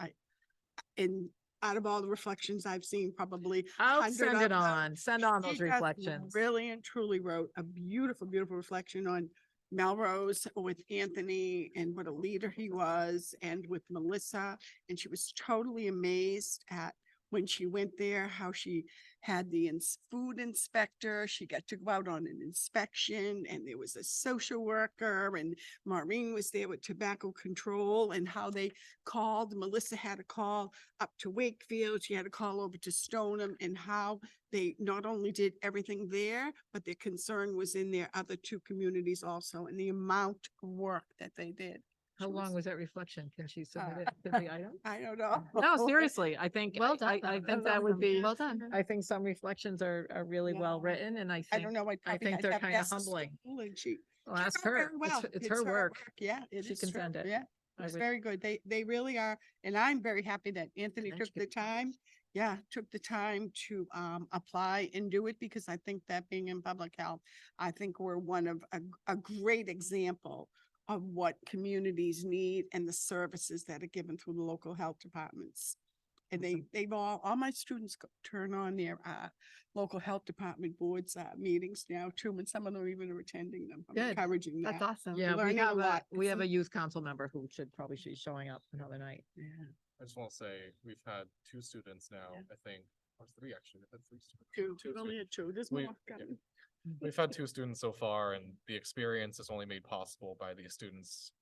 out of all the reflections I've seen, probably I'll 100 send of it them, on. Send on she those just reflections. Really and truly wrote a beautiful, beautiful reflection on Melrose with Anthony and what a leader he was, and with Melissa. And she was totally amazed at when she went there, how she had the food inspector. She got to go out on an inspection, and there was a social worker, and Maureen was there with tobacco control, and how they called. Melissa had to call up to Wakefield. She had to call over to Stoneham, and how they not only did everything there, but their concern was in their other two communities also, and the amount of work that they did. How long was that reflection? Can she submit it to the item? I don't know. No, seriously, I think, Well done, I though. think that would be, Well done. I think some reflections are really Yeah. well written, and I I think, don't know. I think they're kind of humbling. And she Well, ask wrote her. very well. It's her work. Yeah, it She is can true. send it. Yeah, I it's would- very good. They really are. And I'm very happy that Anthony Then took she could the time. Yeah, took the time to apply and do it, because I think that being in public health, I think we're one of a great example of what communities need and the services that are given through the local health departments. And they've all my students turn on their local health department boards meetings now too, and some of them even are attending them. I'm Good. encouraging that. That's awesome. Yeah, we learning a have lot. we have Some- a youth council member who probably be showing up another night. Yeah. I just want to say we've had 2 students now, Yeah. I think, or 3 actually. We've had 3 students. Two, we've only had two. There's We- more coming. We've had 2 students so far, and the experience is only made possible by these students,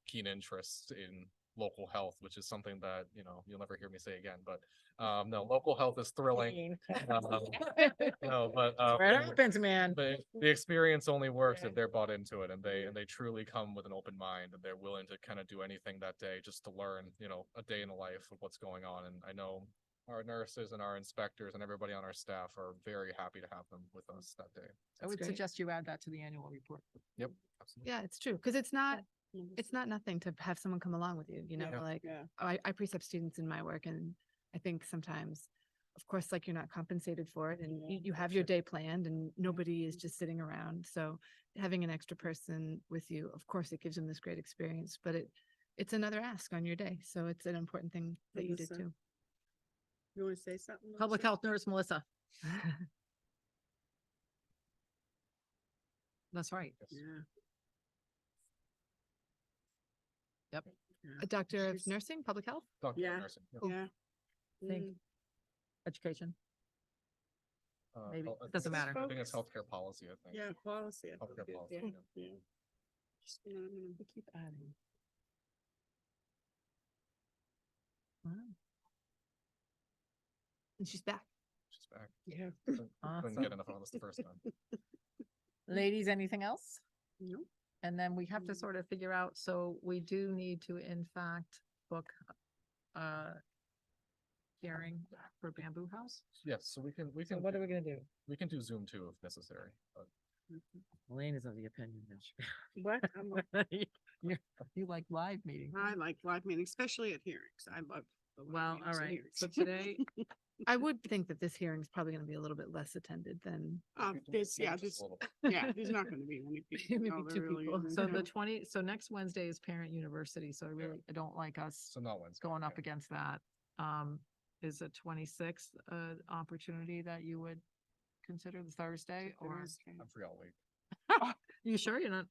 keen interest in local health, which is something that, you'll never hear me say again, but no, local health is thrilling. No, but Where it happens, man. the experience only works if they're bought into it, and they truly come with an open mind, and they're willing to kind of do anything that day just to learn, a day in the life of what's going on. And I know our nurses and our inspectors and everybody on our staff are very happy to have them with us that day. I would great. suggest you add that to the annual report. Yep, absolutely. Yeah, it's true. Because it's not nothing to have someone come along with you, Yeah. like Yeah. I precept students in my work, and I think sometimes, of course, like you're not compensated for it, and you have your day planned, and nobody is just sitting around. So having an extra person with you, of course, it gives them this great experience, but it's another ask on your day. So it's an important thing that you did Melissa. too. You want to say something? Public Melissa? health nurse, Melissa. That's right. Yeah. Yep. A doctor of She's- nursing, public health? Doctor of Yeah. nursing, yeah. Yeah. Think. Mm. Education. Maybe. Well, I think Doesn't it's- matter. I think it's healthcare policy, I think. Yeah, policy. I Healthcare think it is. policy, Yeah. Yeah. She's phenomenal. We keep adding. Wow. And she's back. She's back. Yeah. Couldn't Awesome. get enough of us the first time. Ladies, anything else? No. And then we have to sort of figure out, so we do need to, in fact, book hearing for Bamboo House. Yes, so we can So what are we gonna do? we can do Zoom too if necessary, but Elaine is of the opinion that What? You like live meetings. I like live meetings, especially at hearings. I love. the live Well, all meetings at right. hearings. So today, I would think that this hearing is probably gonna be a little bit less attended than This, yeah, Just a this, little. yeah, there's not gonna be many people. Maybe No, there two really people. isn't. so the 20, so next Wednesday is Parent University. So I don't like us So not Wednesday. going up yeah. against that. Is the 26th opportunity that you would consider the Thursday or? Thursday. I'm free all week. You sure you're not,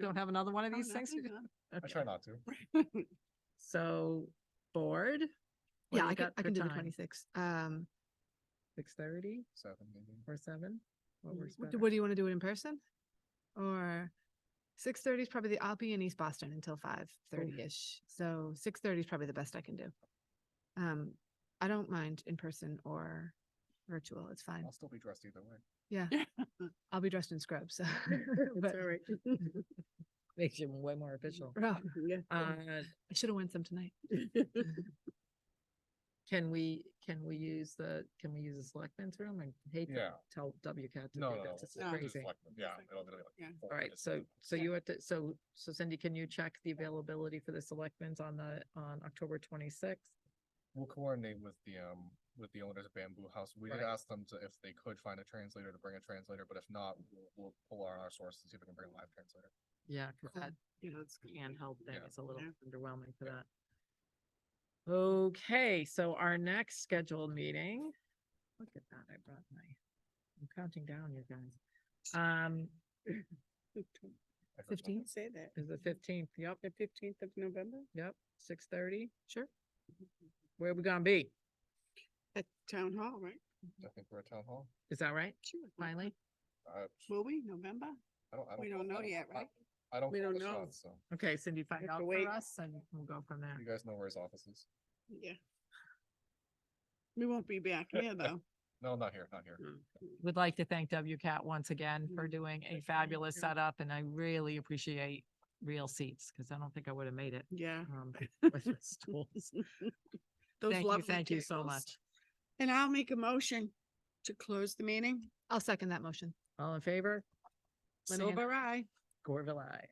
don't have another one of Oh, these things? nothing, no. I try not to. So board? What Yeah, do you I can, got I for can do the time? 26. 6:30 7 maybe. or 7? What works What better? do you want to do it in person? Or 6:30 is probably I'll be in East Boston until 5:30-ish. So 6:30 is probably the best I can do. I don't mind in person or virtual. It's fine. I'll still be dressed either way. Yeah. I'll be dressed in scrubs. So. It's But- all right. makes you way more official. Oh, Yeah. I should have won some tonight. Can we use the selectmen's room? I hate to Yeah. tell WCAT to No, do no, no. this. It's No. Just crazy. like- Yeah. it'll be like Yeah. 4 All right, minutes. so you have to, so Cindy, can you check the availability for the selectmen's on October 26th? We'll coordinate with the owners of Bamboo House. We did Right. ask them to, if they could find a translator, to bring a translator, but if not, we'll pull on our sources and see if we can bring a live translator. Yeah, because Cool. that Yeah, that's good. handheld thing Yeah. is a little Yeah. underwhelming for that. Okay, so our next scheduled meeting, look at that, I'm counting down, you guys. I forgot. 15th? Say that. Is the 15th, yep, The 15th of November yep, 6:30, sure. Where we gonna be? at Town Hall, right? I think we're at town hall. Is that right? Sure. Finally? Will we, November? I don't We don't know yet, right? I don't. We call don't the know. shots, So Okay, Cindy, find have out to for wait. us and we'll go from there. you guys know where his office is. Yeah. We won't be back here, though. No, not here, not here. Would like to thank WCAT once again for doing a fabulous setup, and I really appreciate real seats, because I don't think I would have made it. Yeah. With the stools. Those Thank you, lovely thank you so tables. much. And I'll make a motion to close the meeting. I'll second that motion. All in favor? Linehan, Silver eye. Gorville, aye.